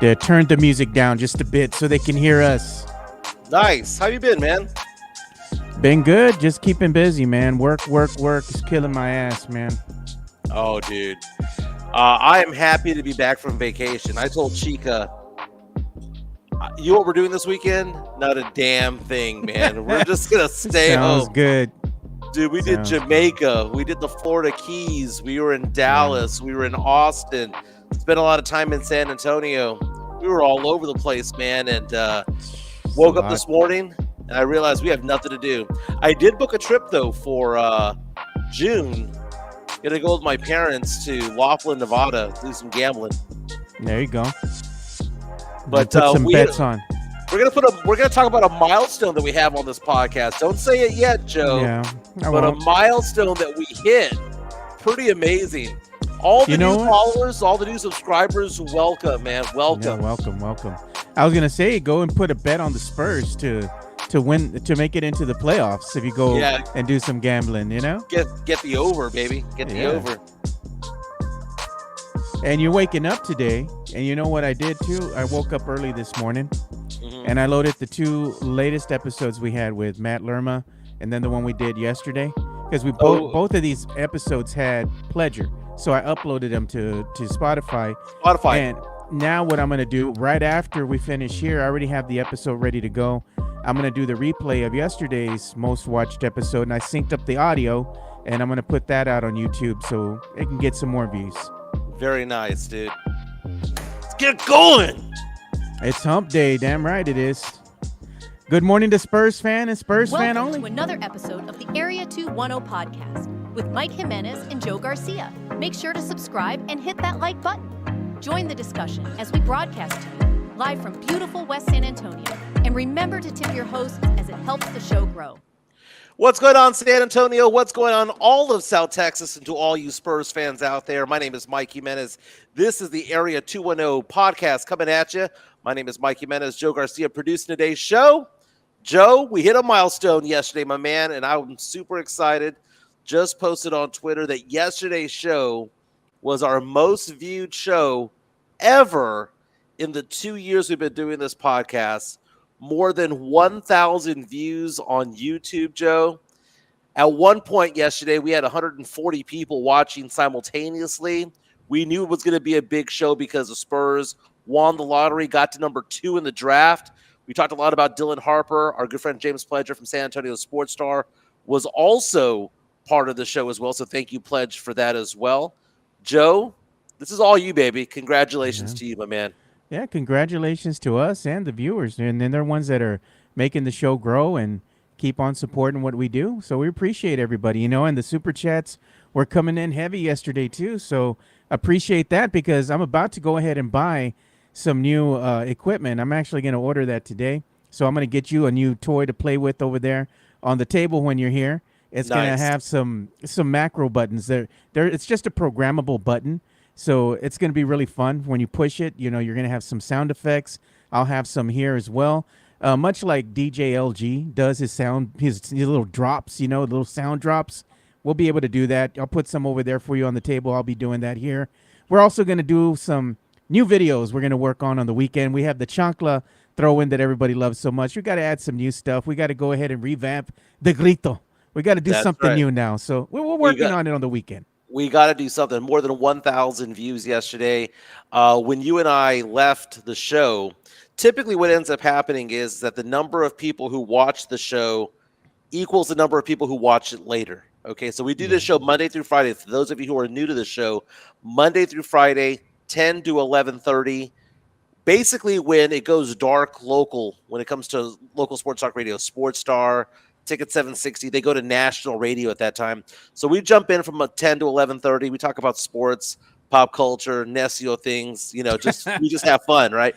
They turned the music down just a bit so they can hear us. Nice. How you been, man? Been good. Just keeping busy, man. Work is killing my ass, man. Oh, dude. I am happy to be back from vacation. I told Chica, you know what we're doing this weekend? Not a damn thing, man. We're just going to stay Sounds home. good. Dude, we did Jamaica. We did the Florida Keys. We were in Dallas. We were in Austin. Spent a lot of time in San Antonio. We were all over the place, man. And woke up this morning, and I realized we have nothing to do. I did book a trip, though, for June. Gonna go with my parents to Laughlin, Nevada, do some gambling. There you go. But put some bets on. We're gonna talk about a milestone that we have on this podcast. Don't say it yet, Joe. Yeah, but a milestone that we hit. Pretty amazing. All the new followers, all the new subscribers, welcome, man. Welcome. Yeah, welcome. I was gonna say, go and put a bet on the Spurs to win, to make it into the playoffs. If you go and do some gambling, you know, get the over, baby. Get the over. And you're waking up today, and you know what I did too? I woke up early this morning, and I loaded the 2 latest episodes we had with Matt Lerma, and then the one we did yesterday, because we both of these episodes had Pledger. So I uploaded them to Spotify. And now what I'm going to do right after we finish here, I already have the episode ready to go. I'm going to do the replay of yesterday's most watched episode, and I synced up the audio, and I'm going to put that out on YouTube so it can get some more views. Very nice, dude. Let's get going. It's hump day. Damn right it is. Good morning to Spurs fan and Spurs fan only. Welcome to another episode of the Area 210 podcast with Mike Jimenez and Joe Garcia. Make sure to subscribe and hit that like button. Join the discussion as we broadcast to you live from beautiful West San Antonio. And remember to tip your hosts as it helps the show grow. What's going on, San Antonio? What's going on all of South Texas, and to all you Spurs fans out there? My name is Mike Jimenez. This is the Area 210 podcast coming at you. My name is Mike Jimenez. Joe Garcia producing today's show. Joe, we hit a milestone yesterday, my man, and I'm super excited. Just posted on Twitter that yesterday's show was our most viewed show ever in the 2 years we've been doing this podcast. More than 1,000 views on YouTube, Joe. At one point yesterday, we had 140 people watching simultaneously. We knew it was going to be a big show because the Spurs won the lottery, got to number 2 in the draft. We talked a lot about Dylan Harper. Our good friend James Pledger from San Antonio Sports Star was also part of the show as well. So thank you, Pledge, for that as well. Joe, this is all you, baby. Congratulations to you, my man. Yeah, congratulations to us and the viewers. And then they're ones that are making the show grow and keep on supporting what we do. So we appreciate everybody, you know, and the super chats were coming in heavy yesterday too. So appreciate that, because I'm about to go ahead and buy some new equipment. I'm actually going to order that today. So I'm going to get you a new toy to play with over there on the table when you're here. It's going to have some macro buttons there. It's just a programmable button. So it's going to be really fun when you push it. You know, you're going to have some sound effects. I'll have some here as well. Much like DJ LG does his sound, his little drops, you know, little sound drops. We'll be able to do that. I'll put some over there for you on the table. I'll be doing that here. We're also going to do some new videos we're going to work on the weekend. We have the chancla throw-in that everybody loves so much. We got to add some new stuff. We got to go ahead and revamp the grito. We got to do something new now. So we're working on it on the weekend. We got to do something. More than 1,000 views yesterday. When you and I left the show, typically what ends up happening is that the number of people who watch the show equals the number of people who watch it later. Okay, so we do this show Monday through Friday. For those of you who are new to the show, Monday through Friday, 10 to 11:30. Basically, when it goes dark local, when it comes to local sports talk radio, Sports Star, Ticket 760, they go to national radio at that time. So we jump in from 10 to 11:30. We talk about sports, pop culture, Nesio things. You know, we just have fun, right?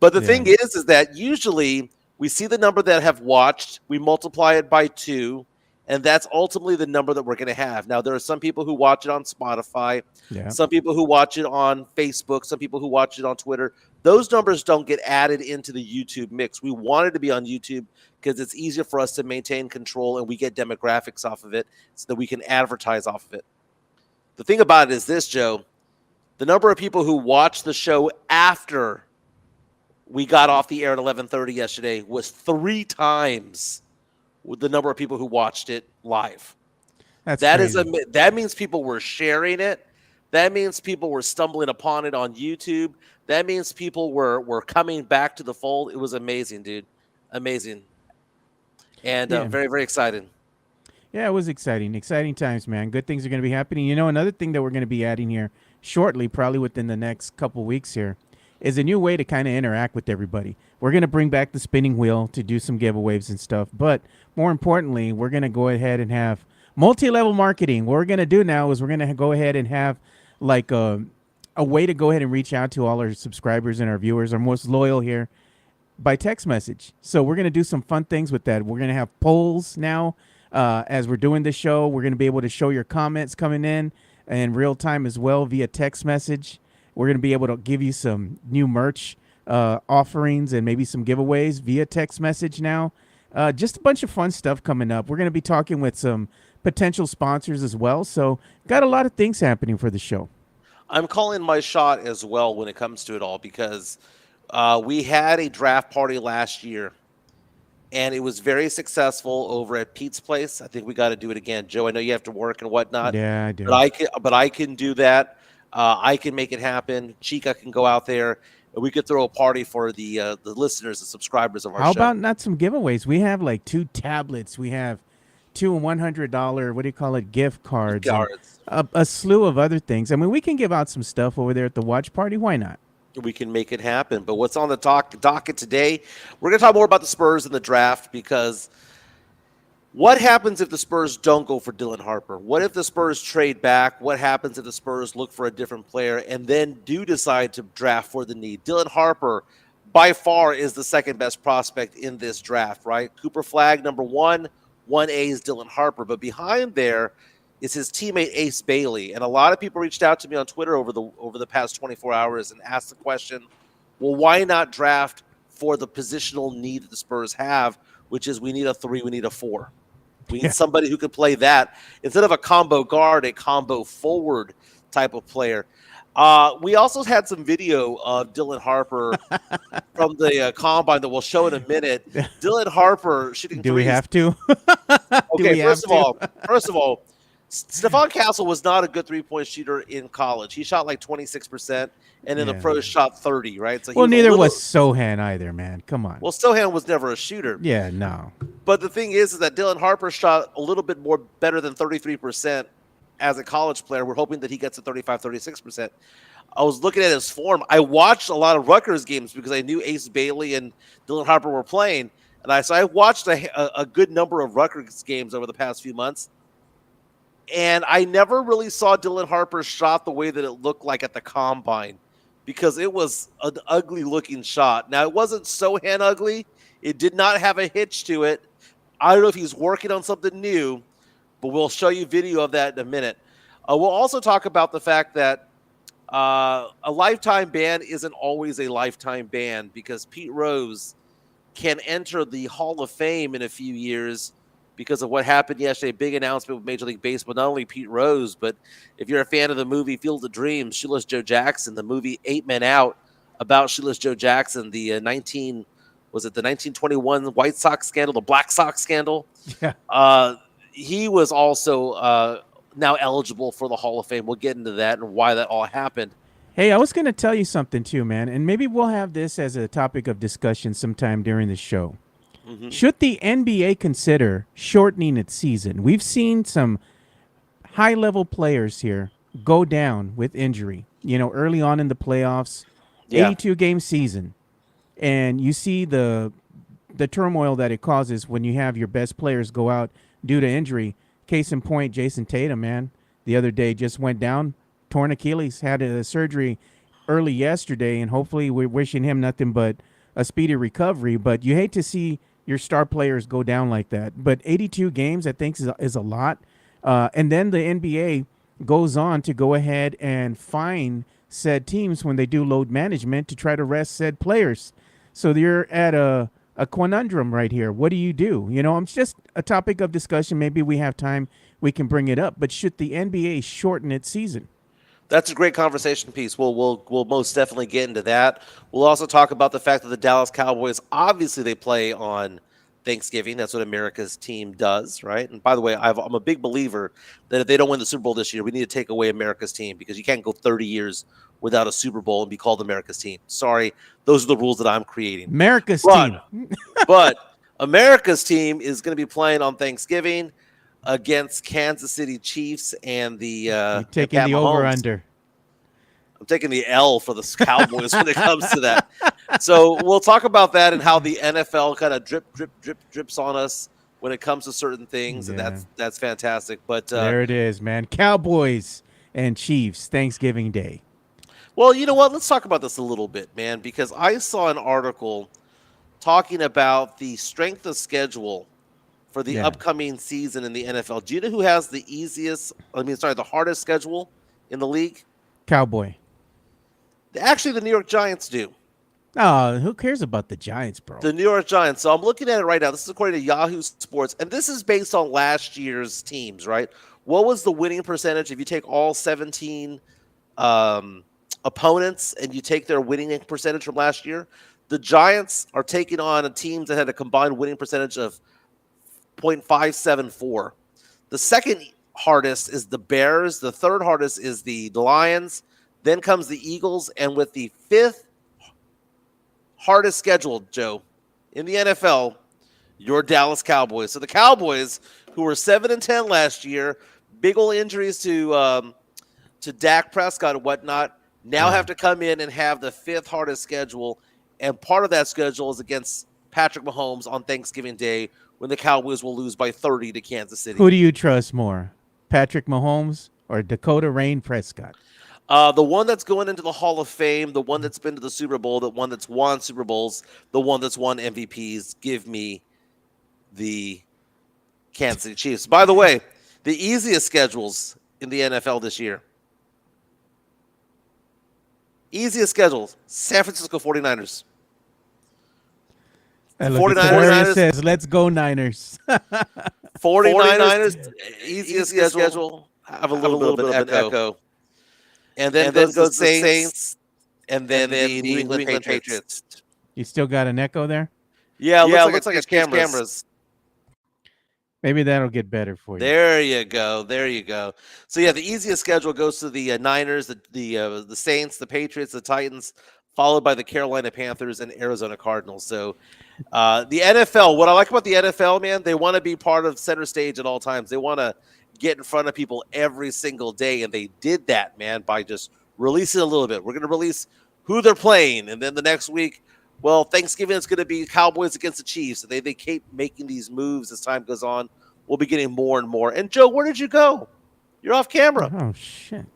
But the thing is that usually we see the number that have watched, we multiply it by 2, and that's ultimately the number that we're going to have. Now, there are some people who watch it on Spotify, some people who watch it on Facebook, some people who watch it on Twitter. Those numbers don't get added into the YouTube mix. We wanted to be on YouTube because it's easier for us to maintain control, and we get demographics off of it so that we can advertise off of it. The thing about it is this, Joe. The number of people who watch the show after we got off the air at 11:30 yesterday was 3 times with the number of people who watched it live. That's That crazy. that means people were sharing it. That means people were stumbling upon it on YouTube. That means people were coming back to the fold. It was amazing, dude. Amazing. And Yeah. very, very exciting. Yeah, it was exciting. Exciting times, man. Good things are going to be happening. You know, another thing that we're going to be adding here shortly, probably within the next couple weeks here, is a new way to kind of interact with everybody. We're going to bring back the spinning wheel to do some giveaways and stuff. But more importantly, we're going to go ahead and have multi-level marketing. What we're going to do now is we're going to go ahead and have like a way to go ahead and reach out to all our subscribers and our viewers, our most loyal here, by text message. So we're going to do some fun things with that. We're going to have polls now as we're doing the show. We're going to be able to show your comments coming in real time as well via text message. We're going to be able to give you some new merch offerings and maybe some giveaways via text message now. Just a bunch of fun stuff coming up. We're going to be talking with some potential sponsors as well. So got a lot of things happening for the show. I'm calling my shot as well when it comes to it all because we had a draft party last year, and it was very successful over at Pete's place. I think we got to do it again, Joe. I know you have to work and whatnot. Yeah, I do. But I can do that. I can make it happen. Chica can go out there, and we could throw a party for the listeners, the subscribers of our show. How about not some giveaways? We have like 2 tablets. We have 2 $100, what do you call it, gift cards. A slew of other things. I mean, we can give out some stuff over there at the watch party. Why not? We can make it happen. But what's on the docket today, we're going to talk more about the Spurs and the draft, because what happens if the Spurs don't go for Dylan Harper? What if the Spurs trade back? What happens if the Spurs look for a different player and then do decide to draft for the need? Dylan Harper, by far, is the second best prospect in this draft, right? Cooper Flagg, number 1. 1A is Dylan Harper. But behind there is his teammate Ace Bailey. And a lot of people reached out to me on Twitter over the past 24 hours and asked the question, well, why not draft for the positional need that the Spurs have, which is we need a 3, we need a 4. We need somebody who can play that. Instead of a combo guard, a combo forward type of player. We also had some video of Dylan Harper from the combine that we'll show in a minute. Dylan Harper shooting Do threes. we have to? Okay, first of all, Stephon Castle was not a good three-point shooter in college. He shot like 26%, and in the pros shot 30, right? So neither was Sohan either, man. Come on. Well, Sohan was never a shooter. Yeah, no. But the thing is that Dylan Harper shot a little bit more better than 33% as a college player. We're hoping that he gets to 35, 36%. I was looking at his form. I watched a lot of Rutgers games because I knew Ace Bailey and Dylan Harper were playing. And so I watched a good number of Rutgers games over the past few months. And I never really saw Dylan Harper's shot the way that it looked like at the combine, because it was an ugly-looking shot. Now, it wasn't Sohan ugly. It did not have a hitch to it. I don't know if he's working on something new, but we'll show you video of that in a minute. We'll also talk about the fact that a lifetime ban isn't always a lifetime ban, because Pete Rose can enter the Hall of Fame in a few years because of what happened yesterday. Big announcement with Major League Baseball. Not only Pete Rose, but if you're a fan of the movie Field of Dreams, Shoeless Joe Jackson, the movie 8 Men Out about Shoeless Joe Jackson, the 1921 White Sox scandal, the Black Sox scandal? Yeah. He was also now eligible for the Hall of Fame. We'll get into that and why that all happened. Hey, I was going to tell you something too, man, and maybe we'll have this as a topic of discussion sometime during the show. Mm-hmm. Should the NBA consider shortening its season? We've seen some high-level players here go down with injury, early on in the playoffs, 82-game season, and you see the turmoil that it causes when you have your best players go out due to injury. Case in point, Jason Tatum, man, the other day just went down, torn Achilles, had a surgery early yesterday, and hopefully we're wishing him nothing but a speedy recovery. But you hate to see your star players go down like that. But 82 games, I think, is a lot. And then the NBA goes on to go ahead and fine said teams when they do load management to try to rest said players. So you're at a conundrum right here. What do you do? It's just a topic of discussion. Maybe we have time, we can bring it up. But should the NBA shorten its season? That's a great conversation piece. We'll most definitely get into that. We'll also talk about the fact that the Dallas Cowboys, obviously they play on Thanksgiving. That's what America's team does, right? And by the way, I'm a big believer that if they don't win the Super Bowl this year, we need to take away America's team, because you can't go 30 years without a Super Bowl and be called America's team. Sorry, those are the rules that I'm creating. America's But, team. but America's team is going to be playing on Thanksgiving against Kansas City Chiefs and the You're taking Pat the Mahomes. over-under. I'm taking the L for the Cowboys when it comes to that. So we'll talk about that and how the NFL kind of drips on us when it comes to certain things, and Yeah. that's fantastic. But There it is, man. Cowboys and Chiefs, Thanksgiving Day. well, you know what? Let's talk about this a little bit, man, because I saw an article talking about the strength of schedule for the Yeah. upcoming season in the NFL. Do you know who has the hardest schedule in the league? Cowboy. Actually, the New York Giants do. Oh, who cares about the Giants, bro? The New York Giants. So I'm looking at it right now. This is according to Yahoo Sports, and this is based on last year's teams, right? What was the winning percentage if you take all 17 opponents and you take their winning percentage from last year? The Giants are taking on teams that had a combined winning percentage of 0.574. The second hardest is the Bears. The third hardest is the Lions. Then comes the Eagles, and with the fifth hardest schedule, Joe, in the NFL, your Dallas Cowboys. So the Cowboys, who were 7-10 last year, big old injuries to Dak Prescott and whatnot, now have to come in and have the fifth hardest schedule, and part of that schedule is against Patrick Mahomes on Thanksgiving Day, when the Cowboys will lose by 30 to Kansas City. Who do you trust more, Patrick Mahomes or Dakota Rain Prescott? The one that's going into the Hall of Fame, the one that's been to the Super Bowl, the one that's won Super Bowls, the one that's won MVPs. Give me the Kansas City Chiefs. By the way, the easiest schedules in the NFL this year. Easiest schedules, San Francisco 49ers. And look, it's the 49ers Warrior says, let's go Niners. 49ers, easiest schedule. I have a little bit of an echo. And then goes the Saints, and then the New England Patriots. You still got an echo there? Yeah, it looks like it's cameras. Maybe that'll get better for you. There you go. So yeah, the easiest schedule goes to the Niners, the Saints, the Patriots, the Titans, followed by the Carolina Panthers and Arizona Cardinals. So the NFL, what I like about the NFL, man, they want to be part of center stage at all times. They want to get in front of people every single day, and they did that, man, by just releasing a little bit. We're going to release who they're playing, and then the next week, well, Thanksgiving is going to be Cowboys against the Chiefs. They keep making these moves as time goes on. We'll be getting more and more. And Joe, where did you go? You're off camera. Oh, shit.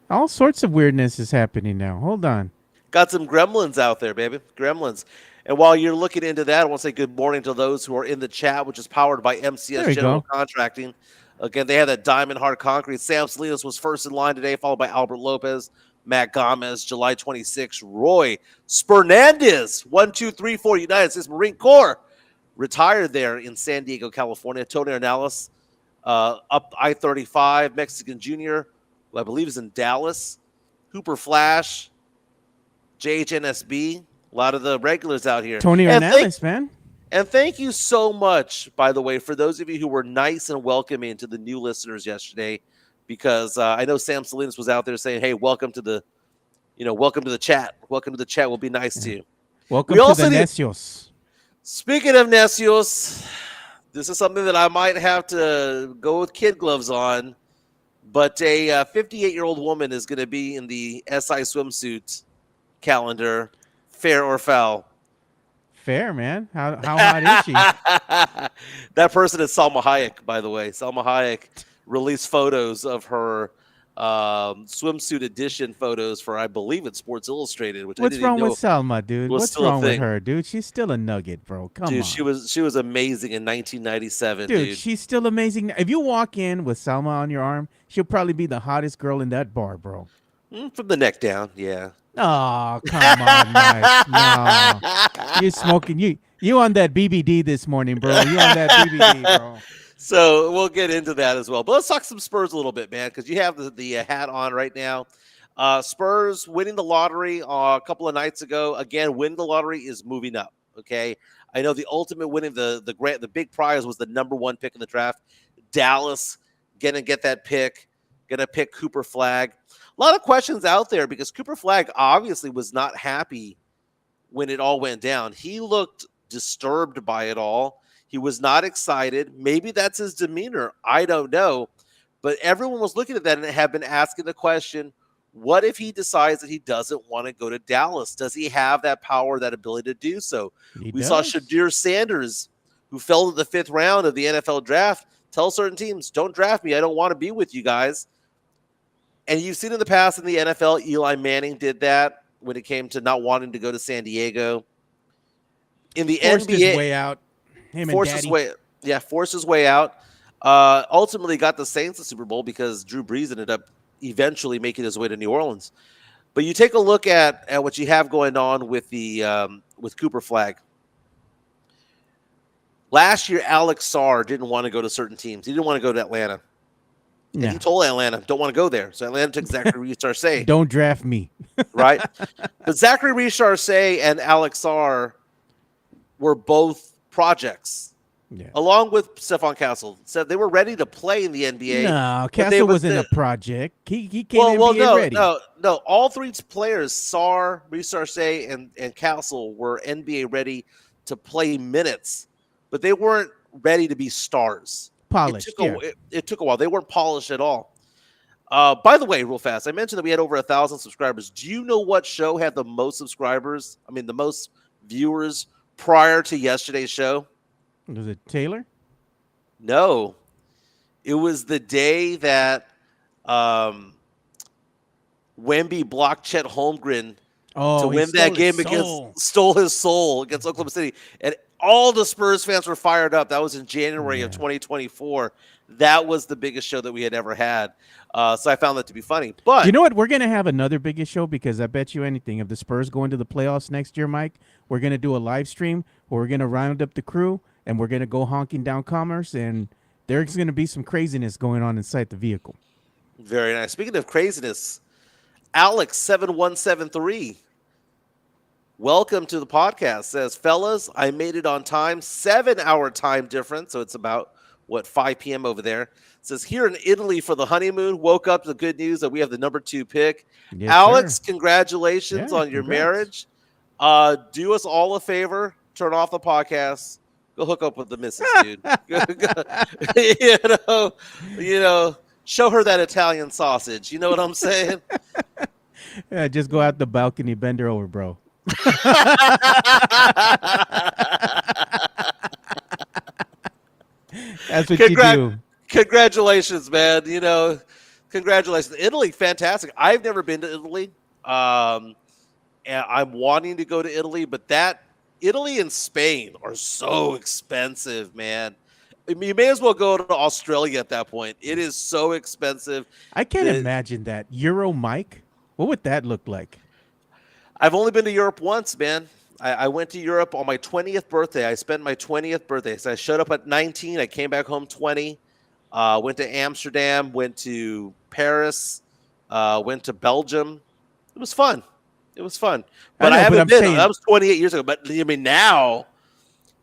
All sorts of weirdness is happening now. Hold on. Got some gremlins out there, baby. Gremlins. And while you're looking into that, I want to say good morning to those who are in the chat, which is powered by MCS General Contracting. Again, they had that diamond hard concrete. Sam Salinas was first in line today, followed by Albert Lopez, Matt Gomez, July 26. Roy Spernandez, 1, 2, 3, 4, United States Marine Corps, retired there in San Diego, California. Tony Ornelas, up I-35, Mexican Junior, who I believe is in Dallas. Hooper Flash, JHNSB, a lot of the regulars out here. Tony Ornelas, man. And thank you so much, by the way, for those of you who were nice and welcoming to the new listeners yesterday, because I know Sam Salinas was out there saying, "Hey, welcome to the chat. Welcome to the chat. We'll be nice to you." Welcome to the Necios. Speaking of Necios, this is something that I might have to go with kid gloves on, but a 58-year-old woman is going to be in the SI swimsuit calendar, fair or foul. Fair, man. How hot is she? That person is Salma Hayek, by the way. Salma Hayek released photos of her swimsuit edition photos for, I believe it's Sports Illustrated. Which What's I didn't wrong know with Salma, dude? was What's still a wrong with thing. her, dude? She's still a nugget, bro. Come on. Dude, she was amazing in 1997, dude. She's still amazing. If you walk in with Salma on your arm, she'll probably be the hottest girl in that bar, bro. From the neck down, yeah. Oh, come on, Mike. No. You're smoking. You on that BBD this morning, bro. You on that BBD, bro. So we'll get into that as well. But let's talk some Spurs a little bit, man, because you have the hat on right now. Spurs winning the lottery a couple of nights ago. Again, winning the lottery is moving up. Okay, I know the ultimate winning the big prize was the number 1 pick in the draft. Dallas gonna get that pick. Gonna pick Cooper Flagg. A lot of questions out there because Cooper Flagg obviously was not happy when it all went down. He looked disturbed by it all. He was not excited. Maybe that's his demeanor. I don't know. But everyone was looking at that and have been asking the question, what if he decides that he doesn't want to go to Dallas? Does he have that power, that ability to do so? We saw Shadir Sanders, who fell to the 5th round of the NFL draft, tell certain teams, don't draft me. I don't want to be with you guys. And you've seen in the past in the NFL, Eli Manning did that when it came to not wanting to go to San Diego. In the Forced NBA, his way out. forced his way out. Ultimately got the Saints the Super Bowl because Drew Brees ended up eventually making his way to New Orleans. But you take a look at what you have going on with with Cooper Flagg. Last year, Alex Sarr didn't want to go to certain teams. He didn't want to go to Atlanta. And he told Atlanta, don't want to go there. So Atlanta took Zachary Reese-Darcey. Don't draft me. Right? But Zachary Reese-Darcey and Alex Sarr were both projects. Yeah. Along with Stephon Castle. So they were ready to play in the NBA. No, Castle wasn't a project. He came NBA ready. No. All 3 players, Sarr, Reese-Darcey, and Castle, were NBA ready to play minutes. But they weren't ready to be stars. Polished. It took a while. They weren't polished at all. By the way, real fast, I mentioned that we had over 1,000 subscribers. Do you know what show had the most subscribers? I mean, the most viewers prior to yesterday's show? Was it Taylor? No. It was the day that Wemby blocked Chet Holmgren to win that game stole his soul against Oklahoma City. And all the Spurs fans were fired up. That was in January of 2024. That was the biggest show that we had ever had. So I found that to be funny. But you know what? We're going to have another biggest show because I bet you anything, if the Spurs go into the playoffs next year, Mike, we're going to do a live stream where we're going to round up the crew and we're going to go honking down Commerce, and there's going to be some craziness going on inside the vehicle. Very nice. Speaking of craziness, Alex7173, welcome to the podcast, says, fellas, I made it on time, 7-hour time difference, so it's about, 5 p.m. over there. It says, here in Italy for the honeymoon, woke up to the good news that we have the number 2 pick. Yes, Alex, sir. Congratulations on your marriage. Do us all a favor, turn off the podcast, go hook up with the missus, dude. you know, show her that Italian sausage. You know what I'm saying? Yeah, just go out the balcony, bend her over, bro. That's what you do. Congratulations, man. You know, congratulations. Italy, fantastic. I've never been to Italy. And I'm wanting to go to Italy, but Italy and Spain are so expensive, man. I mean, you may as well go to Australia at that point. It is so expensive. I can't imagine that. Euro Mike? What would that look like? I've only been to Europe once, man. I went to Europe on my 20th birthday. I spent my 20th birthday. So I showed up at 19. I came back home 20. Went to Amsterdam. Went to Paris. Went to Belgium. It was fun. But I haven't been. That was 28 years ago. But I mean, now,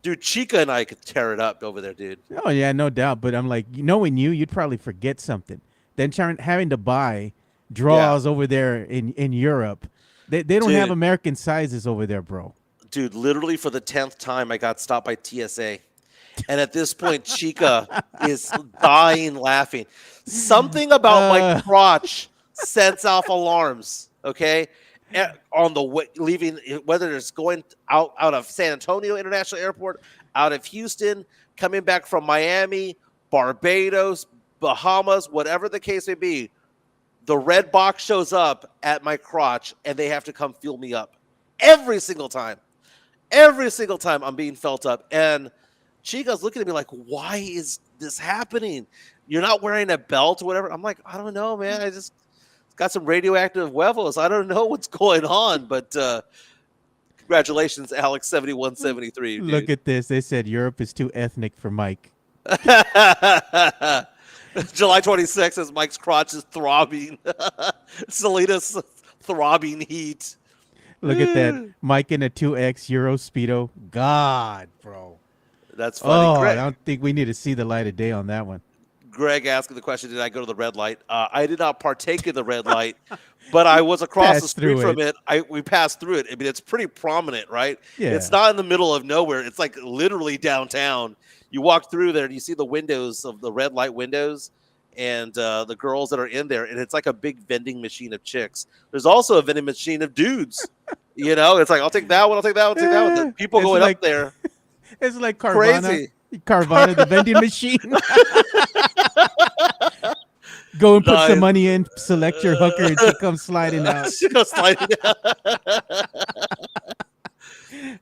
dude, Chica and I could tear it up over there, dude. Oh, yeah, no doubt. But I'm like, knowing you'd probably forget something. Then having to buy draws over there in Europe. They don't have American sizes over there, bro. Dude, literally for the 10th time, I got stopped by TSA. And at this point, Chica is dying laughing. Something about my crotch sets off alarms, okay? On the way, leaving, whether it's going out of San Antonio International Airport, out of Houston, coming back from Miami, Barbados, Bahamas, whatever the case may be, the red box shows up at my crotch and they have to come fuel me up every single time. Every single time I'm being felt up. And Chica's looking at me like, why is this happening? You're not wearing a belt or whatever. I'm like, I don't know, man. I just got some radioactive huevos. I don't know what's going on, but congratulations, Alex7173. Look at this. They said Europe is too ethnic for Mike. July 26th as Mike's crotch is throbbing. Selena's throbbing heat. Look at that. Mike in a 2X Euro Speedo. God, bro. That's funny. Oh, I Greg, don't think we need to see the light of day on that one. Greg asking the question, did I go to the red light? I did not partake in the red light, but I was across the Passed street through from it. We passed through it. I mean, it's pretty prominent, right? Yeah. It's not in the middle of nowhere. It's like literally downtown. You walk through there and you see the windows of the red light windows and the girls that are in there. And it's like a big vending machine of chicks. There's also a vending machine of dudes. You know, it's like, I'll take that one. I'll take that one. I'll take that one. The people It's going like- up there. It's like Carvana. Crazy. Carvana, the vending machine. Go and put Nice. some money in, select your hooker, and she comes sliding out. She goes sliding down.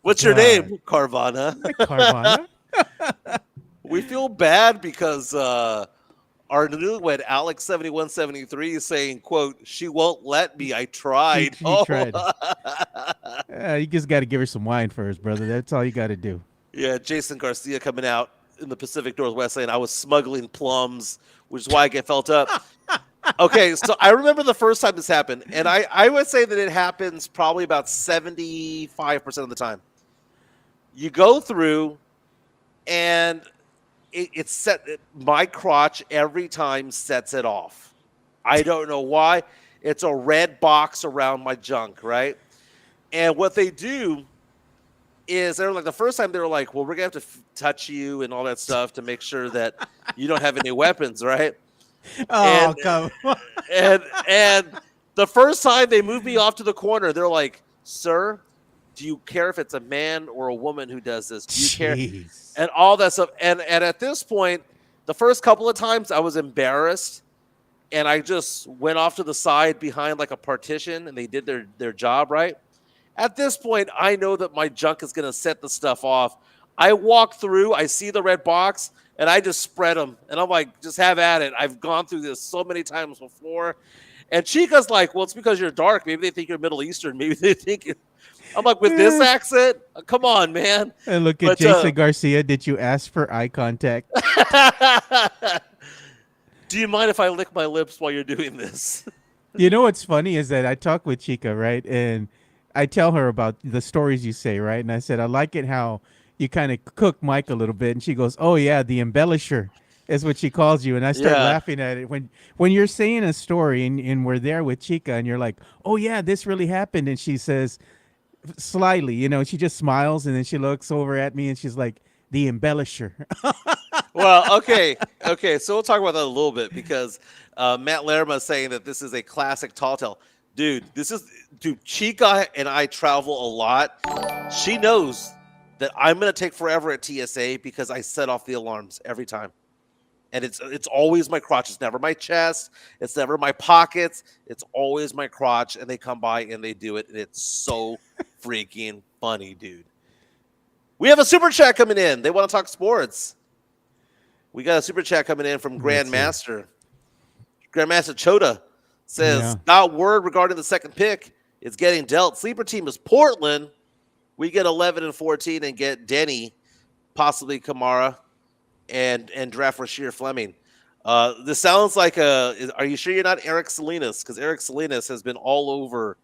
What's your God. name? Carvana. Carvana? We feel bad because our newlywed Alex7173 is saying, quote, she won't let me. I tried. She tried. You just got to give her some wine first, brother. That's all you got to do. Yeah, Jason Garcia coming out in the Pacific Northwest saying I was smuggling plums, which is why I get felt up. Okay, so I remember the first time this happened, and I would say that it happens probably about 75% of the time. You go through, and it's set. My crotch every time sets it off. I don't know why. It's a red box around my junk, right? And what they do is they're like, the first time they were like, well, we're gonna have to touch you and all that stuff to make sure that you don't have any weapons, right? Oh, And- come on. And the first time they moved me off to the corner, they're like, sir, do you care if it's a man or a woman who does this? Do you care? Jeez. And all that stuff. And at this point, the first couple of times I was embarrassed and I just went off to the side behind like a partition and they did their job, right? At this point, I know that my junk is going to set the stuff off. I walk through, I see the red box, and I just spread them. And I'm like, just have at it. I've gone through this so many times before. And Chica's like, well, it's because you're dark. Maybe they think you're Middle Eastern. Maybe they think I'm like, with this accent? Come on, man. And look at But, Jason Garcia. Did you ask for eye contact? Do you mind if I lick my lips while you're doing this? You know what's funny is that I talk with Chica, right? And I tell her about the stories you say, right? And I said, I like it how you kind of cook Mike a little bit. And she goes, oh, yeah, the embellisher is what she calls you. And I start Yeah. laughing at it. When you're saying a story and we're there with Chica and you're like, oh, yeah, this really happened. And she says, slyly, you know, she just smiles and then she looks over at me and she's like, the embellisher. Well, okay. So we'll talk about that a little bit because Matt Lerma is saying that this is a classic tall tale. Dude, Chica and I travel a lot. She knows that I'm going to take forever at TSA because I set off the alarms every time. And it's always my crotch. It's never my chest. It's never my pockets. It's always my crotch. And they come by and they do it. And it's so freaking funny, dude. We have a super chat coming in. They want to talk sports. We got a super chat coming in from Grandmaster. Grandmaster Chota says, Yeah. not word regarding the second pick. It's getting dealt. Sleeper team is Portland. We get 11 and 14 and get Denny, possibly Kamara, and draft Rasheer Fleming. This sounds like are you sure you're not Eric Salinas? Because Eric Salinas has been all over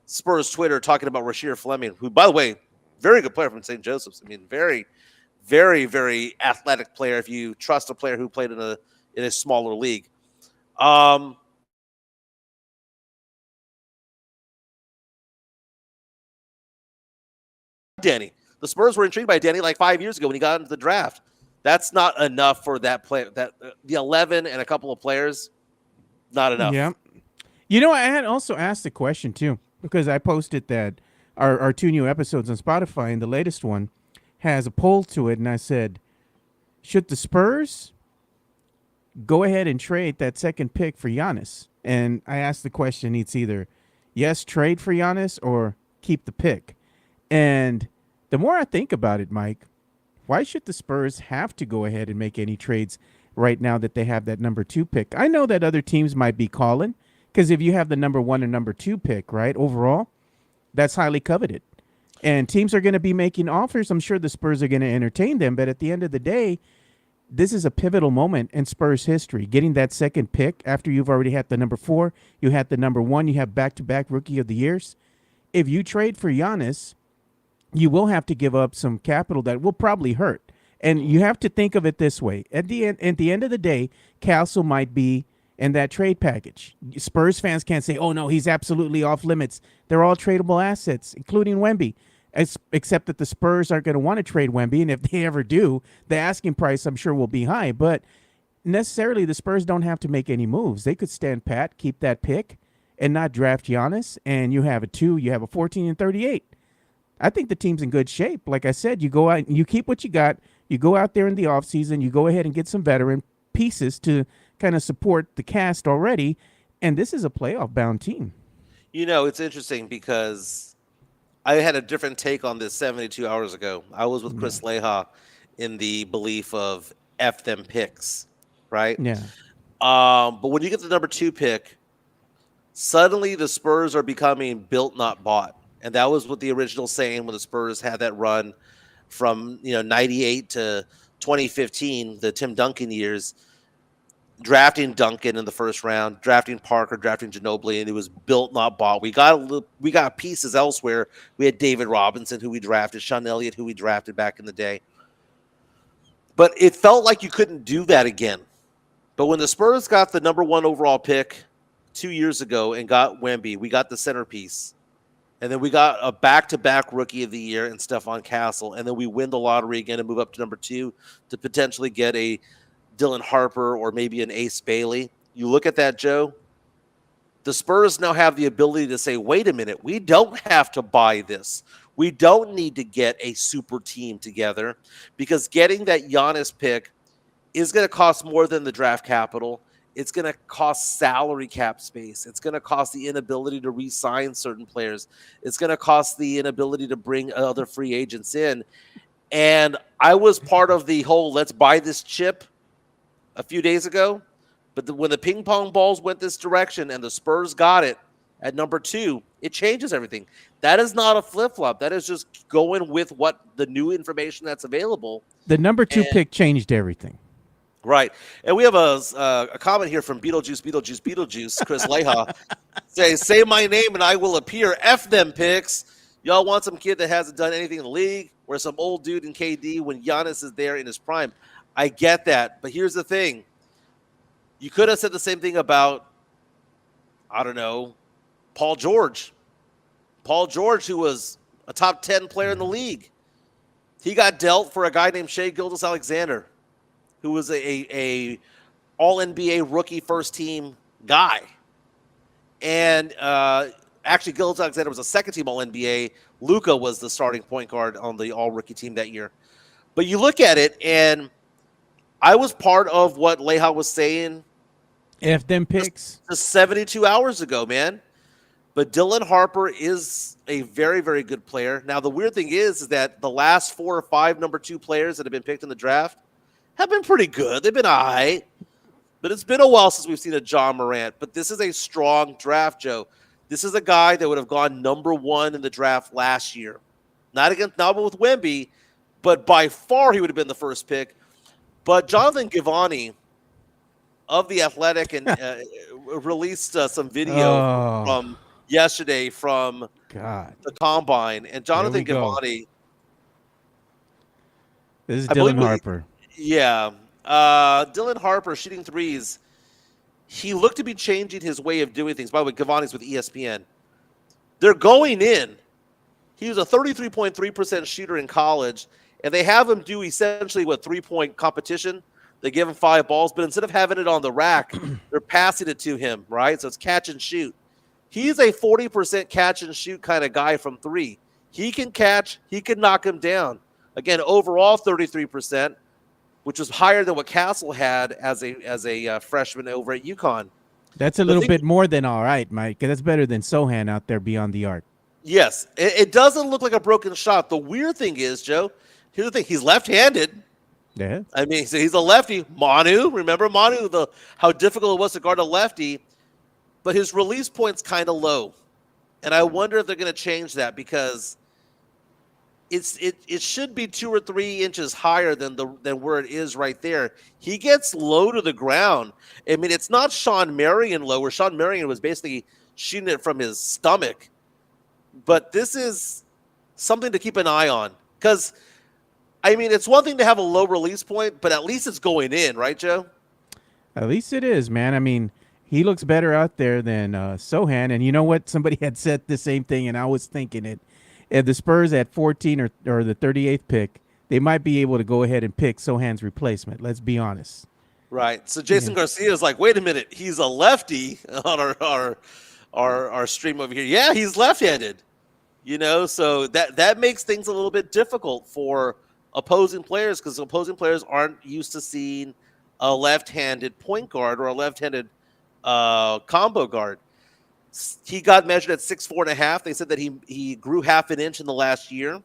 Spurs Twitter talking about Rasheer Fleming, who, by the way, very good player from St. Joseph's. I mean, very, very, very athletic player if you trust a player who played in a smaller league. Danny. The Spurs were intrigued by Danny like 5 years ago when he got into the draft. That's not enough for that player. That the 11 and a couple of players, not enough. Yeah. You know, I had also asked the question too, because I posted that our two new episodes on Spotify, and the latest one has a poll to it, and I said, should the Spurs go ahead and trade that second pick for Giannis? And I asked the question, it's either yes, trade for Giannis or keep the pick. And the more I think about it, Mike, why should the Spurs have to go ahead and make any trades right now that they have that number 2 pick? I know that other teams might be calling, because if you have the number 1 or number 2 pick, right, overall, that's highly coveted. And teams are going to be making offers. I'm sure the Spurs are going to entertain them. But at the end of the day, this is a pivotal moment in Spurs history. Getting that second pick after you've already had the number 4, you had the number 1, you have back-to-back Rookie of the Years. If you trade for Giannis, you will have to give up some capital that will probably hurt. And you have to think of it this way. At the end of the day, Castle might be in that trade package. Spurs fans can't say, oh, no, he's absolutely off limits. They're all tradable assets, including Wemby, except that the Spurs aren't going to want to trade Wemby. And if they ever do, the asking price, I'm sure, will be high. But necessarily, the Spurs don't have to make any moves. They could stand pat, keep that pick, and not draft Giannis. And you have a 2, you have a 14 and 38. I think the team's in good shape. Like I said, you go out and you keep what you got. You go out there in the offseason, you go ahead and get some veteran pieces to kind of support the cast already, and this is a playoff-bound team. You know, it's interesting because I had a different take on this 72 hours ago. I was with Chris Leha in the belief of F them picks, right? Yeah. But when you get the number 2 pick, suddenly the Spurs are becoming built, not bought. And that was what the original saying when the Spurs had that run from 98 to 2015, the Tim Duncan years, drafting Duncan in the first round, drafting Parker, drafting Ginobili, and it was built, not bought. We got pieces elsewhere. We had David Robinson, who we drafted, Sean Elliott, who we drafted back in the day. But it felt like you couldn't do that again. But when the Spurs got the number 1 overall pick 2 years ago and got Wemby, we got the centerpiece. And then we got a back-to-back Rookie of the Year in Stephon Castle. And then we win the lottery again and move up to number 2 to potentially get a Dylan Harper or maybe an Ace Bailey. You look at that, Joe. The Spurs now have the ability to say, wait a minute, we don't have to buy this. We don't need to get a super team together because getting that Giannis pick is going to cost more than the draft capital. It's going to cost salary cap space. It's going to cost the inability to re-sign certain players. It's going to cost the inability to bring other free agents in. And I was part of the whole let's buy this chip a few days ago. But when the ping pong balls went this direction and the Spurs got it at number 2, it changes everything. That is not a flip-flop. That is just going with what the new information that's available. The number 2 pick changed everything. Right. And we have a comment here from Beetlejuice, Chris Leha. Say my name and I will appear. F them picks. Y'all want some kid that hasn't done anything in the league or some old dude in KD when Giannis is there in his prime. I get that. But here's the thing. You could have said the same thing about, I don't know, Paul George. Paul George, who was a top 10 player in the league. He got dealt for a guy named Shai Gilgeous-Alexander, who was a all-NBA rookie first-team guy. And actually, Gilgeous-Alexander was a second-team all-NBA. Luka was the starting point guard on the all-rookie team that year. But you look at it, and I was part of what Leha was saying. F them picks. Just 72 hours ago, man. But Dylan Harper is a very, very good player. Now, the weird thing is that the last 4 or 5 number 2 players that have been picked in the draft have been pretty good. They've been all right. But it's been a while since we've seen a John Morant. But this is a strong draft, Joe. This is a guy that would have gone number 1 in the draft last year. Not with Wemby, but by far he would have been the first pick. But Jonathan Givony of The Athletic and released some video from yesterday from the Combine. And Jonathan Givony. This is Dylan Harper. Yeah. Dylan Harper shooting threes. He looked to be changing his way of doing things. By the way, Givony's with ESPN. They're going in. He was a 33.3% shooter in college, and they have him do essentially what 3-point competition. They give him 5 balls, but instead of having it on the rack, they're passing it to him, right? So it's catch and shoot. He's a 40% catch and shoot kind of guy from 3. He can catch. He can knock him down. Again, overall 33%, which was higher than what Castle had as a freshman over at UConn. That's a little bit more than all right, Mike. That's better than Sohan out there beyond the arc. Yes, it doesn't look like a broken shot. The weird thing is, Joe, here's the thing. He's left-handed. Yeah. I mean, so he's a lefty. Manu, remember Manu, how difficult it was to guard a lefty, but his release point's kind of low. And I wonder if they're going to change that because it should be 2 or 3 inches higher than where it is right there. He gets low to the ground. I mean, it's not Sean Marion low, where Sean Marion was basically shooting it from his stomach. But this is something to keep an eye on, because I mean, it's one thing to have a low release point, but at least it's going in, right, Joe? At least it is, man. I mean, he looks better out there than Sohan. And you know what? Somebody had said the same thing, and I was thinking it. If the Spurs at 14 or the 38th pick, they might be able to go ahead and pick Sohan's replacement. Let's be honest. Right. So Jason Garcia is like, wait a minute, he's a lefty on our stream over here. Yeah, he's left-handed. You know, so that makes things a little bit difficult for opposing players, because opposing players aren't used to seeing a left-handed point guard or a left-handed combo guard. He got measured at 6'4.5". They said that he grew half an inch in the last year.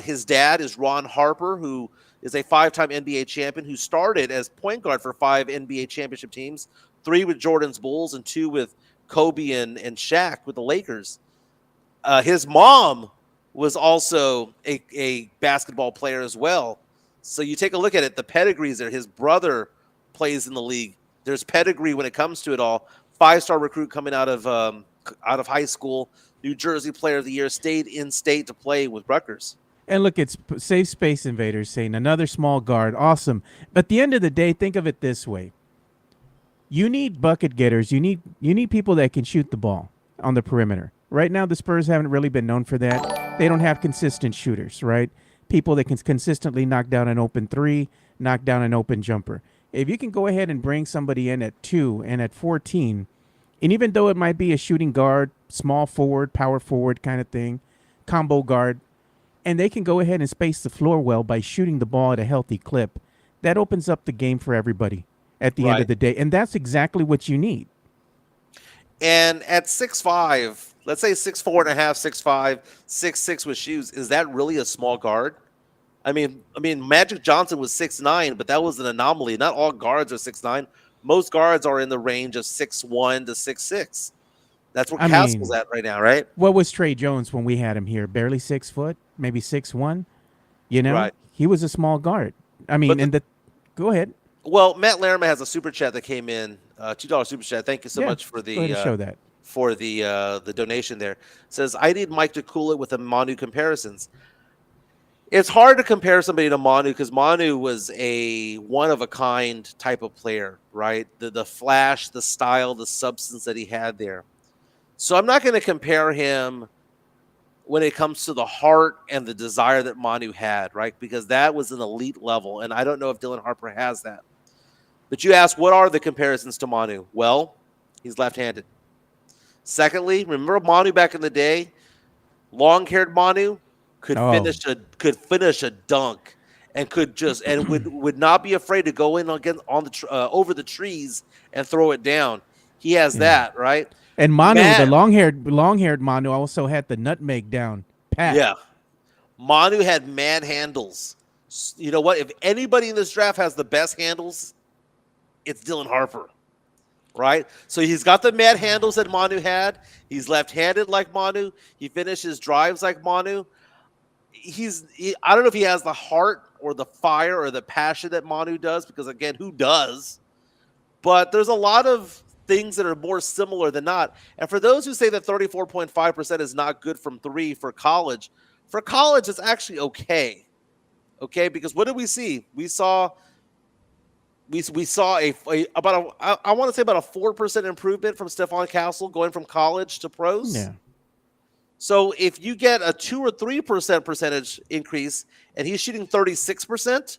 His dad is Ron Harper, who is a 5-time NBA champion, who started as point guard for 5 NBA championship teams, 3 with Jordan's Bulls and 2 with Kobe and Shaq with the Lakers. His mom was also a basketball player as well. So you take a look at it, the pedigrees there. His brother plays in the league. There's pedigree when it comes to it all. 5-star recruit coming out of high school, New Jersey Player of the Year, stayed in state to play with Rutgers. And look, it's Safe Space Invaders saying another small guard. Awesome. But at the end of the day, think of it this way. You need bucket getters. You need people that can shoot the ball on the perimeter. Right now, the Spurs haven't really been known for that. They don't have consistent shooters, right? People that can consistently knock down an open three, knock down an open jumper. If you can go ahead and bring somebody in at 2 and at 14, and even though it might be a shooting guard, small forward, power forward kind of thing, combo guard, and they can go ahead and space the floor well by shooting the ball at a healthy clip, that opens up the game for everybody at the end of the day. And that's exactly what you need. And at 6'5", let's say 6'4.5", 6'5", 6'6" with shoes, is that really a small guard? I mean, Magic Johnson was 6'9", but that was an anomaly. Not all guards are 6'9". Most guards are in the range of 6'1" to 6'6". That's where Castle's at right now, right? What was Trey Jones when we had him here? Barely 6 foot, maybe 6'1". You know, right. He was a small guard. I mean, go ahead. Well, Matt Laramie has a super chat that came in, $2 super chat. Thank you so much for the go ahead and show that. For the donation there. It says, I need Mike to cool it with the Manu comparisons. It's hard to compare somebody to Manu, because Manu was a one-of-a-kind type of player, right? The flash, the style, the substance that he had there. So I'm not going to compare him when it comes to the heart and the desire that Manu had, right? Because that was an elite level, and I don't know if Dylan Harper has that. But you ask, what are the comparisons to Manu? Well, he's left-handed. Secondly, remember Manu back in the day? Long-haired Manu could finish a dunk, and would not be afraid to go in against over the trees and throw it down. He has that, right? And Manu, the long-haired Manu, also had the nutmeg down pat. Yeah, Manu had mad handles. You know what? If anybody in this draft has the best handles, it's Dylan Harper. Right? So he's got the mad handles that Manu had. He's left-handed like Manu. He finishes drives like Manu. I don't know if he has the heart or the fire or the passion that Manu does, because, again, who does? But there's a lot of things that are more similar than not. And for those who say that 34.5% is not good from 3 for college it's actually okay. Okay? Because what did we see? We saw about a 4% improvement from Stephon Castle going from college to pros. Yeah. So if you get a 2 or 3% percentage increase and he's shooting 36%,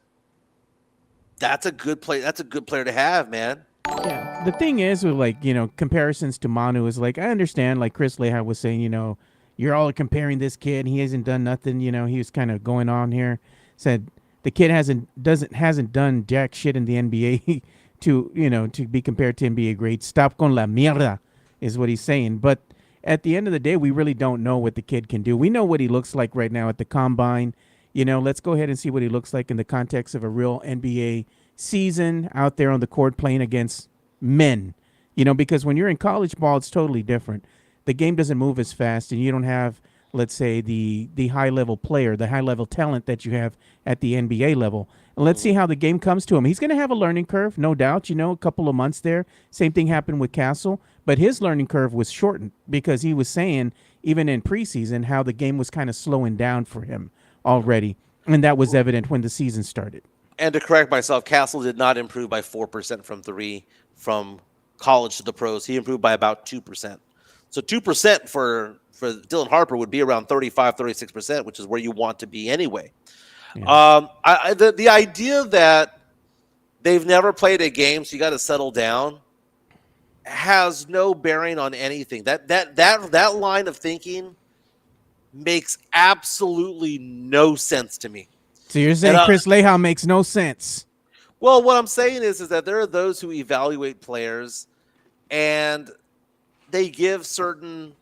that's a good play. That's a good player to have, man. Yeah. The thing is with comparisons to Manu is I understand, like Chris Leha was saying, you're all comparing this kid. He hasn't done nothing. He was kind of going on here. Said the kid hasn't done jack shit in the NBA to be compared to NBA grades. Stop con la mierda is what he's saying. But at the end of the day, we really don't know what the kid can do. We know what he looks like right now at the combine. Let's go ahead and see what he looks like in the context of a real NBA season out there on the court playing against men. Because when you're in college ball, it's totally different. The game doesn't move as fast, and you don't have let's say, the high level player, the high level talent that you have at the NBA level. And let's see how the game comes to him. He's going to have a learning curve, no doubt. A couple of months there. Same thing happened with Castle, but his learning curve was shortened because he was saying, even in preseason, how the game was kind of slowing down for him already, and that was evident when the season started. And to correct myself, Castle did not improve by 4% from three from college to the pros. He improved by about 2%. So 2% for Dylan Harper would be around 35, 36%, which is where you want to be anyway. Yeah. The idea that they've never played a game, so you got to settle down, has no bearing on anything. That line of thinking makes absolutely no sense to me. So you're saying Chris Leha makes no sense? Well, what I'm saying is that there are those who evaluate players and they give certain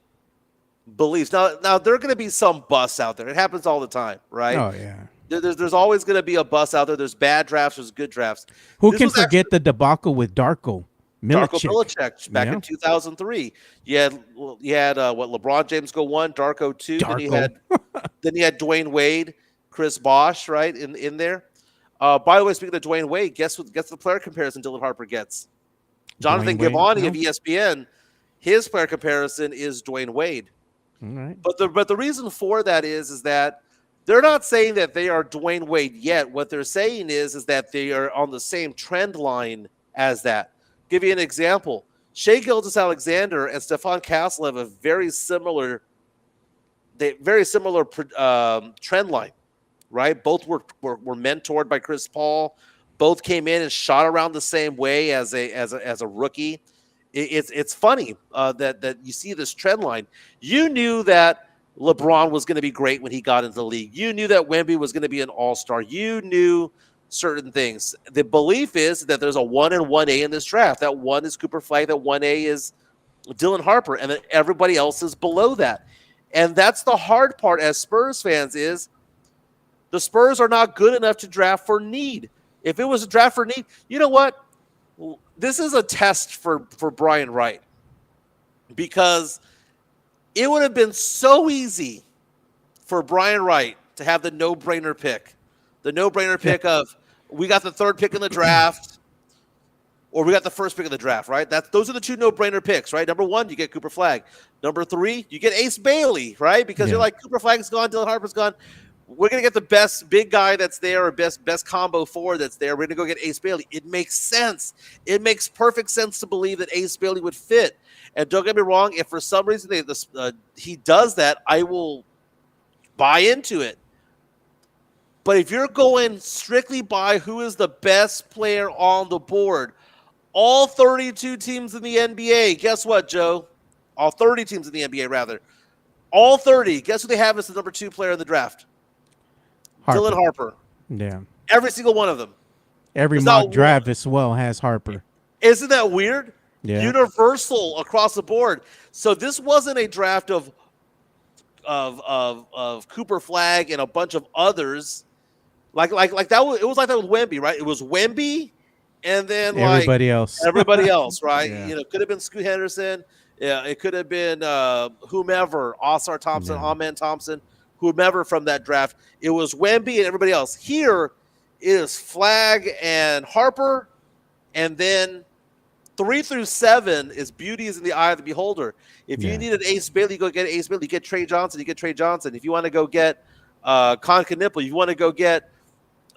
beliefs. Now there are going to be some busts out there. It happens all the time, right? Oh, yeah. There's always going to be a bust out there. There's bad drafts. There's good drafts. Who can forget the debacle with Darko Milicic back in 2003? You had LeBron James go 1, Darko 2. Then he had Dwayne Wade, Chris Bosh, right in there. By the way, speaking of Dwayne Wade, guess the player comparison Dylan Harper gets? Jonathan Givony of ESPN. His player comparison is Dwayne Wade. All right. But the reason for that is that they're not saying that they are Dwayne Wade yet. What they're saying is that they are on the same trend line as that. Give you an example. Shai Gilgeous-Alexander and Stephon Castle have a very similar trend line, right? Both were mentored by Chris Paul. Both came in and shot around the same way as a rookie. It's funny that you see this trend line. You knew that LeBron was going to be great when he got into the league. You knew that Wemby was going to be an all-star. You knew certain things. The belief is that there's a 1 and 1A in this draft. That 1 is Cooper Flagg. That 1A is Dylan Harper. And then everybody else is below that. And that's the hard part as Spurs fans is the Spurs are not good enough to draft for need. If it was a draft for need, you know what? This is a test for Brian Wright because it would have been so easy for Brian Wright to have the no-brainer pick. The no-brainer pick of we got the 3rd pick in the draft or we got the 1st pick in the draft, right? Those are the 2 no-brainer picks, right? Number 1, you get Cooper Flagg. Number 3, you get Ace Bailey, right? Because you're like, Cooper Flagg's gone, Dylan Harper's gone. We're going to get the best big guy that's there or best combo 4 that's there. We're going to go get Ace Bailey. It makes sense. It makes perfect sense to believe that Ace Bailey would fit. And don't get me wrong, if for some reason he does that, I will buy into it. But if you're going strictly by who is the best player on the board, all 32 teams in the NBA, guess what, Joe? All 30 teams in the NBA, rather. All 30, guess who they have as the number 2 player in the draft? Dylan Harper. Yeah. Every single one of them. Every mock draft as well has Harper. Isn't that weird? Yeah. Universal across the board. So this wasn't a draft of Cooper Flagg and a bunch of others. Like that it was like that with Wemby, right? It was Wemby and then everybody else. Everybody else, right? Yeah. Could have been Scoot Henderson. Yeah, it could have been whomever, Oscar Thompson, Amen Thompson, whomever from that draft. It was Wemby and everybody else. Here it is Flagg and Harper, and then 3 through 7 is beauty is in the eye of the beholder. If you need an Ace Bailey, you go get Ace Bailey. You get Trey Johnson, you get Trey Johnson. If you want to go get Con Knipple, you want to go get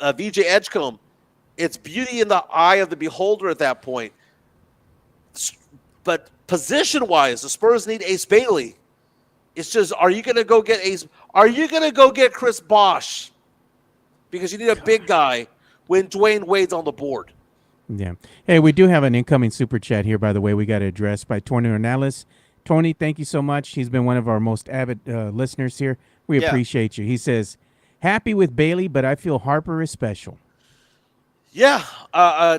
VJ Edgecombe, it's beauty in the eye of the beholder at that point. But position-wise, the Spurs need Ace Bailey. It's just, are you going to go get Ace? Are you going to go get Chris Bosh? Because you need a big guy when Dwayne Wade's on the board. Yeah. Hey, we do have an incoming super chat here, by the way. We got it addressed by Tony Ornelas. Tony, thank you so much. He's been one of our most avid listeners here. We appreciate you. He says, happy with Bailey, but I feel Harper is special. Yeah.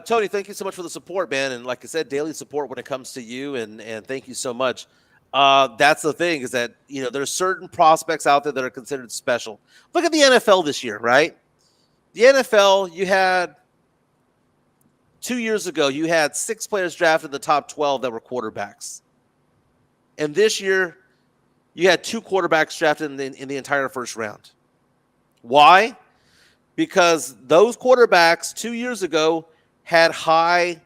Tony, thank you so much for the support, man. And like I said, daily support when it comes to you. And thank you so much. That's the thing is that, there's certain prospects out there that are considered special. Look at the NFL this year, right? The NFL, you had 2 years ago, you had 6 players drafted in the top 12 that were quarterbacks. And this year, you had 2 quarterbacks drafted in the entire first round. Why? Because those quarterbacks 2 years ago had high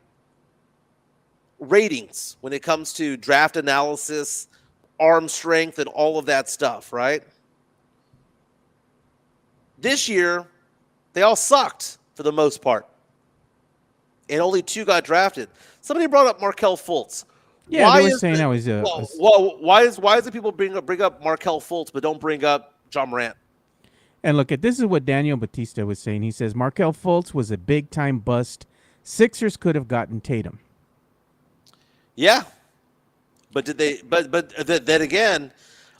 ratings when it comes to draft analysis, arm strength, and all of that stuff, right? This year, they all sucked for the most part. And only 2 got drafted. Somebody brought up Markelle Fultz. Yeah, they were saying that was why is it people bring up Markelle Fultz but don't bring up John Morant? And look, this is what Daniel Batista was saying. He says Markelle Fultz was a big-time bust. Sixers could have gotten Tatum. Yeah. But did they but then again,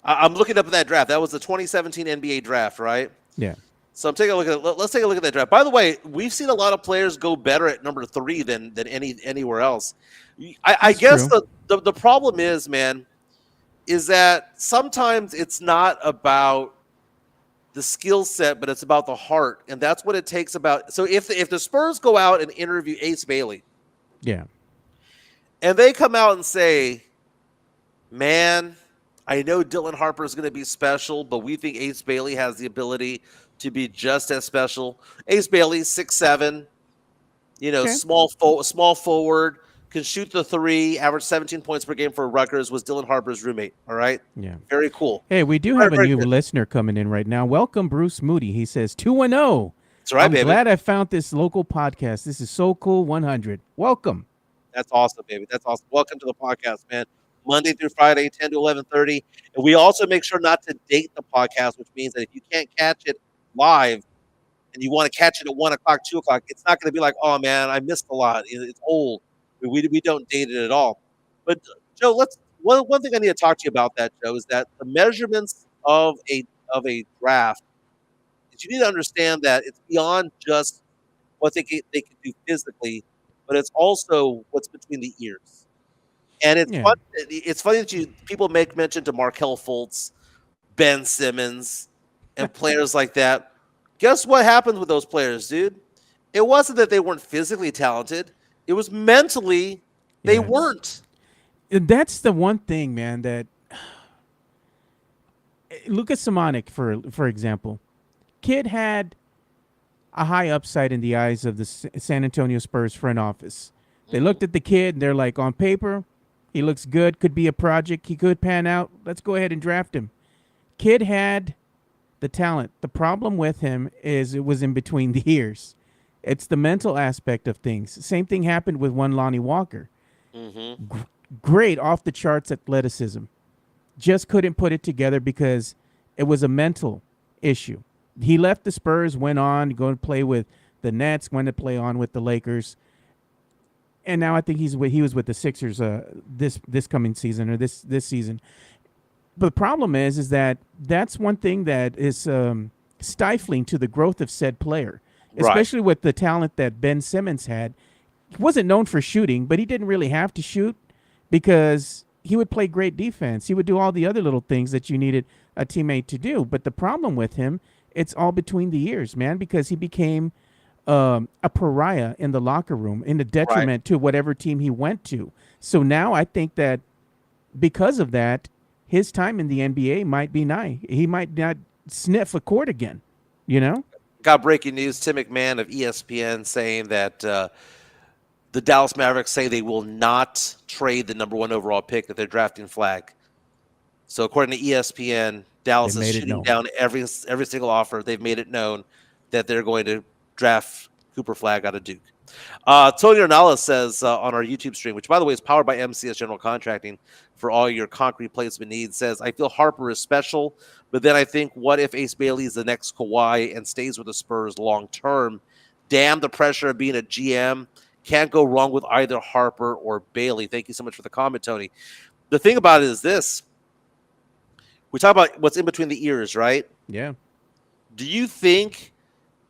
I'm looking up at that draft. That was the 2017 NBA draft, right? Yeah. So let's take a look at that draft. By the way, we've seen a lot of players go better at number 3 than anywhere else. I guess the problem is, man, is that sometimes it's not about the skill set, but it's about the heart, and that's what it takes about. So if the Spurs go out and interview Ace Bailey, yeah, and they come out and say, "Man, I know Dylan Harper is going to be special, but we think Ace Bailey has the ability to be just as special." Ace Bailey, 6'7", small forward, can shoot the 3, average 17 points per game for Rutgers, was Dylan Harper's roommate. All right? Yeah. Very cool. Hey, we do have a new listener coming in right now. Welcome, Bruce Moody. He says, 2-0. That's right, baby. I'm glad I found this local podcast. This is so cool, 100. Welcome. That's awesome, baby. That's awesome. Welcome to the podcast, man. Monday through Friday, 10 to 11:30. And we also make sure not to date the podcast, which means that if you can't catch it live and you want to catch it at 1 o'clock, 2 o'clock, it's not going to be like, oh, man, I missed a lot. It's old. We don't date it at all. But, Joe, one thing I need to talk to you about that, Joe, is that the measurements of a draft, is you need to understand that it's beyond just what they can do physically, but it's also what's between the ears. And it's funny that people make mention to Markelle Fultz, Ben Simmons, and players like that. Guess what happened with those players, dude? It wasn't that they weren't physically talented. It was mentally they weren't. That's the one thing, man, that Lucas Simonik, for example, kid had a high upside in the eyes of the San Antonio Spurs front office. They looked at the kid and they're like, on paper, he looks good, could be a project, he could pan out. Let's go ahead and draft him. Kid had the talent. The problem with him is it was in between the ears. It's the mental aspect of things. Same thing happened with one Lonnie Walker. Mm-hmm. Great off-the-charts athleticism. Just couldn't put it together because it was a mental issue. He left the Spurs, went on to go and play with the Nets, went to play on with the Lakers. And now I think he was with the Sixers this coming season or this season. But the problem is that that's one thing that is stifling to the growth of said player. Especially with the talent that Ben Simmons had. He wasn't known for shooting, but he didn't really have to shoot because he would play great defense. He would do all the other little things that you needed a teammate to do. But the problem with him, it's all between the ears, man, because he became a pariah in the locker room in the detriment to whatever team he went to. So now I think that because of that, his time in the NBA might be nigh. He might not sniff a court again, Got breaking news. Tim McMahon of ESPN saying that the Dallas Mavericks say they will not trade the number 1 overall pick that they're drafting Flag. So according to ESPN, Dallas is shooting down every single offer. They've made it known that they're going to draft Cooper Flag out of Duke. Tony Ornella says on our YouTube stream, which by the way is powered by MCS General Contracting for all your concrete placement needs, says, I feel Harper is special, but then I think, what if Ace Bailey is the next Kawhi and stays with the Spurs long term? Damn the pressure of being a GM. Can't go wrong with either Harper or Bailey. Thank you so much for the comment, Tony. The thing about it is this. We talk about what's in between the ears, right? Yeah. Do you think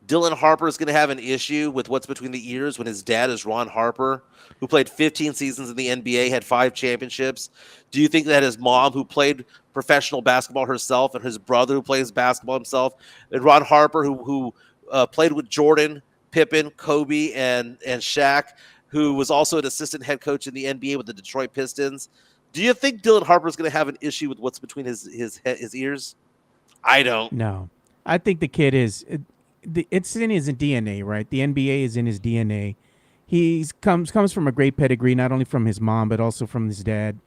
Dylan Harper is going to have an issue with what's between the ears when his dad is Ron Harper, who played 15 seasons in the NBA, had 5 championships? Do you think that his mom, who played professional basketball herself, and his brother, who plays basketball himself, and Ron Harper, who played with Jordan, Pippen, Kobe, and Shaq, who was also an assistant head coach in the NBA with the Detroit Pistons, Do you think Dylan Harper is going to have an issue with what's between his ears? I don't. No, I think the kid is. It's in his DNA, right? The NBA is in his DNA. He comes from a great pedigree, not only from his mom but also from his dad.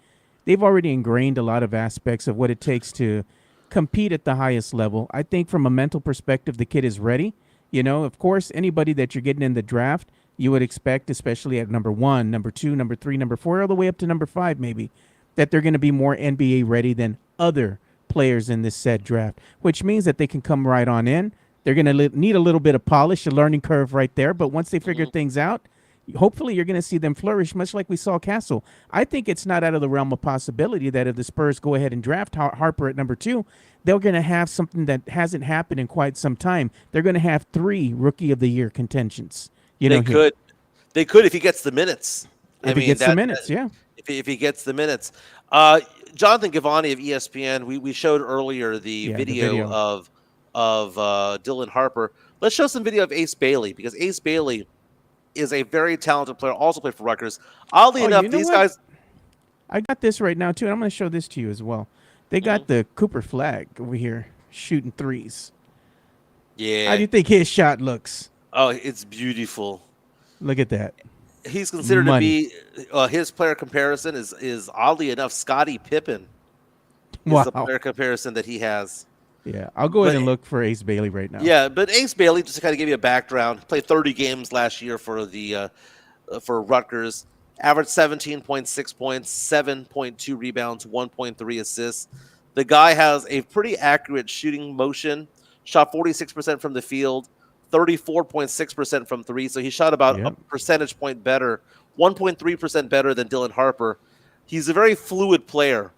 They've already ingrained a lot of aspects of what it takes to compete at the highest level. I think from a mental perspective, the kid is ready. You know, of course, anybody that you're getting in the draft, you would expect, especially at number 1, number 2, number 3, number 4, all the way up to number 5, maybe, that they're going to be more NBA ready than other players in this said draft, which means that they can come right on in. They're going to need a little bit of polish, a learning curve right there. But once they figure things out, hopefully you're going to see them flourish, much like we saw Castle. I think it's not out of the realm of possibility that if the Spurs go ahead and draft Harper at number 2, they're going to have something that hasn't happened in quite some time. They're going to have 3 Rookie of the Year contentions. They could if he gets the minutes. If he gets the minutes, yeah. If he gets the minutes. Jonathan Givani of ESPN, we showed earlier the video of Dylan Harper. Let's show some video of Ace Bailey, because Ace Bailey is a very talented player, also played for Rutgers. Oddly enough, these guys... I got this right now, too, and I'm going to show this to you as well. They got the Cooper flag over here shooting threes. Yeah. How do you think his shot looks? Oh, it's beautiful. Look at that. He's considered to be his player comparison is oddly enough Scottie Pippen. Is the player comparison that he has. Yeah, I'll go ahead and look for Ace Bailey right now. Yeah, but Ace Bailey, just to kind of give you a background, played 30 games last year for the for Rutgers. Averaged 17.6 points, 7.2 rebounds, 1.3 assists. The guy has a pretty accurate shooting motion. Shot 46% from the field, 34.6% from 3. So he shot about a percentage point better, 1.3% better than Dylan Harper. He's a very fluid player.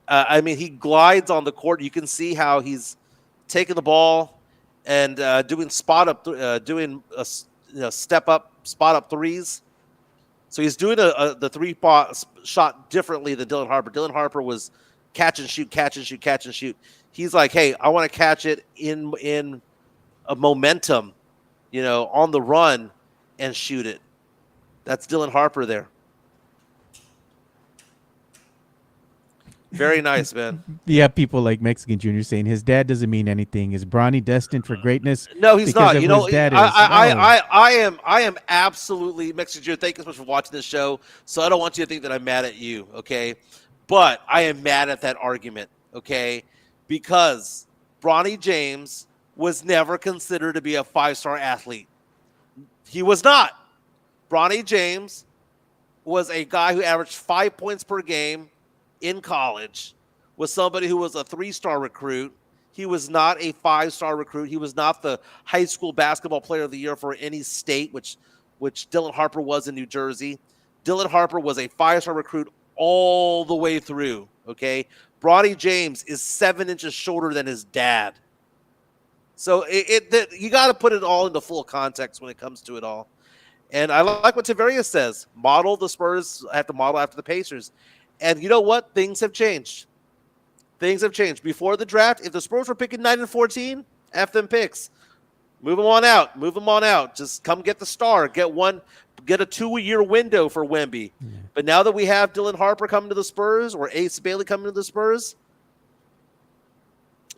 I mean, he glides on the court. You can see how he's taking the ball and doing step up, spot up threes. So he's doing the 3 shot differently than Dylan Harper. Dylan Harper was catch and shoot, catch and shoot, catch and shoot. He's like, hey, I want to catch it in a momentum, on the run and shoot it. That's Dylan Harper there. Very nice, man. Yeah, people like Mexican Jr. saying his dad doesn't mean anything. Is Bronny destined for greatness? No, he's not. I am absolutely Mexican Jr. Thank you so much for watching this show. So I don't want you to think that I'm mad at you, okay? But I am mad at that argument, okay? Because Bronny James was never considered to be a 5-star athlete. He was not. Bronny James was a guy who averaged 5 points per game in college, was somebody who was a 3-star recruit. He was not a 5-star recruit. He was not the high school basketball player of the year for any state, which Dylan Harper was in New Jersey. Dylan Harper was a 5-star recruit all the way through, okay? Bronny James is 7 inches shorter than his dad. So you got to put it all into full context when it comes to it all. And I like what Tavarius says. The Spurs have to model after the Pacers. And you know what? Things have changed. Things have changed. Before the draft, if the Spurs were picking 9 and 14, F them picks. Move them on out. Move them on out. Just come get the star. Get a 2-year window for Wemby. Yeah. But now that we have Dylan Harper coming to the Spurs or Ace Bailey coming to the Spurs,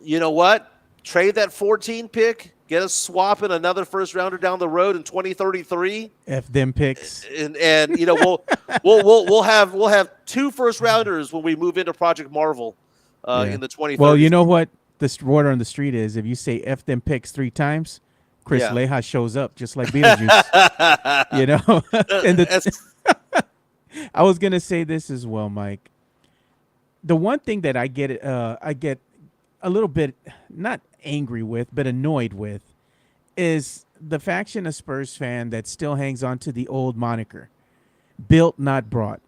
you know what? Trade that 14 pick. Get a swap and another first rounder down the road in 2033. F them picks. And we'll have 2 first rounders when we move into Project Marvel in the 2030s. Well, you know what the word on the street is? If you say F them picks 3 times, Chris Leja shows up just like Beetlejuice. And I was gonna say this as well, Mike. The one thing that I get a little bit not angry with, but annoyed with, is the faction of Spurs fan that still hangs on to the old moniker, built, not brought.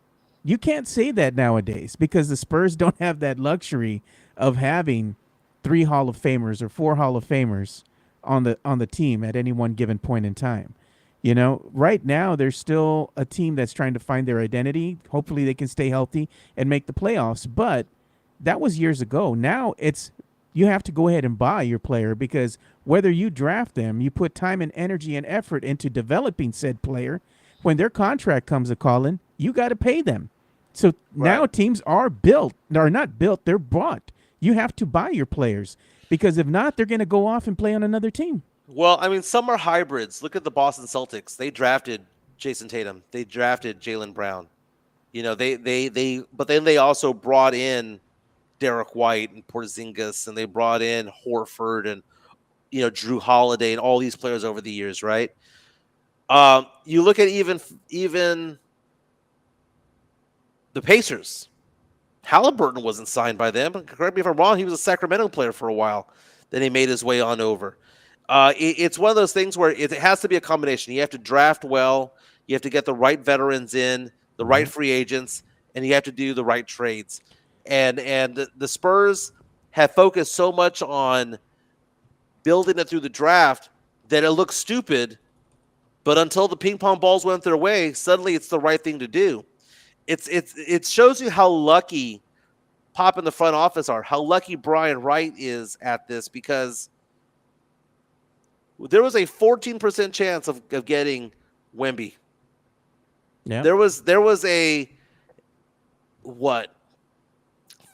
You can't say that nowadays because the Spurs don't have that luxury of having 3 Hall of Famers or 4 Hall of Famers on the team at any one given point in time. Right now there's still a team that's trying to find their identity. Hopefully they can stay healthy and make the playoffs, but that was years ago. Now you have to go ahead and buy your player, because whether you draft them, you put time and energy and effort into developing said player. When their contract comes a calling, you got to pay them. So now Right. teams are built, or not built, they're bought. You have to buy your players because if not, they're going to go off and play on another team. Well, I mean, some are hybrids. Look at the Boston Celtics. They drafted Jason Tatum. They drafted Jaylen Brown. But then they also brought in Derek White and Porzingis, and they brought in Horford and Drew Holiday and all these players over the years, right? You look at even the Pacers. Halliburton wasn't signed by them. Correct me if I'm wrong. He was a Sacramento player for a while. Then he made his way on over. It's one of those things where it has to be a combination. You have to draft well. You have to get the right veterans in, the right free agents, and you have to do the right trades. And the Spurs have focused so much on building it through the draft that it looks stupid. But until the ping pong balls went their way, suddenly it's the right thing to do. It shows you how lucky Pop in the front office are, how lucky Brian Wright is at this, because there was a 14% chance of getting Wemby. Yeah. There was a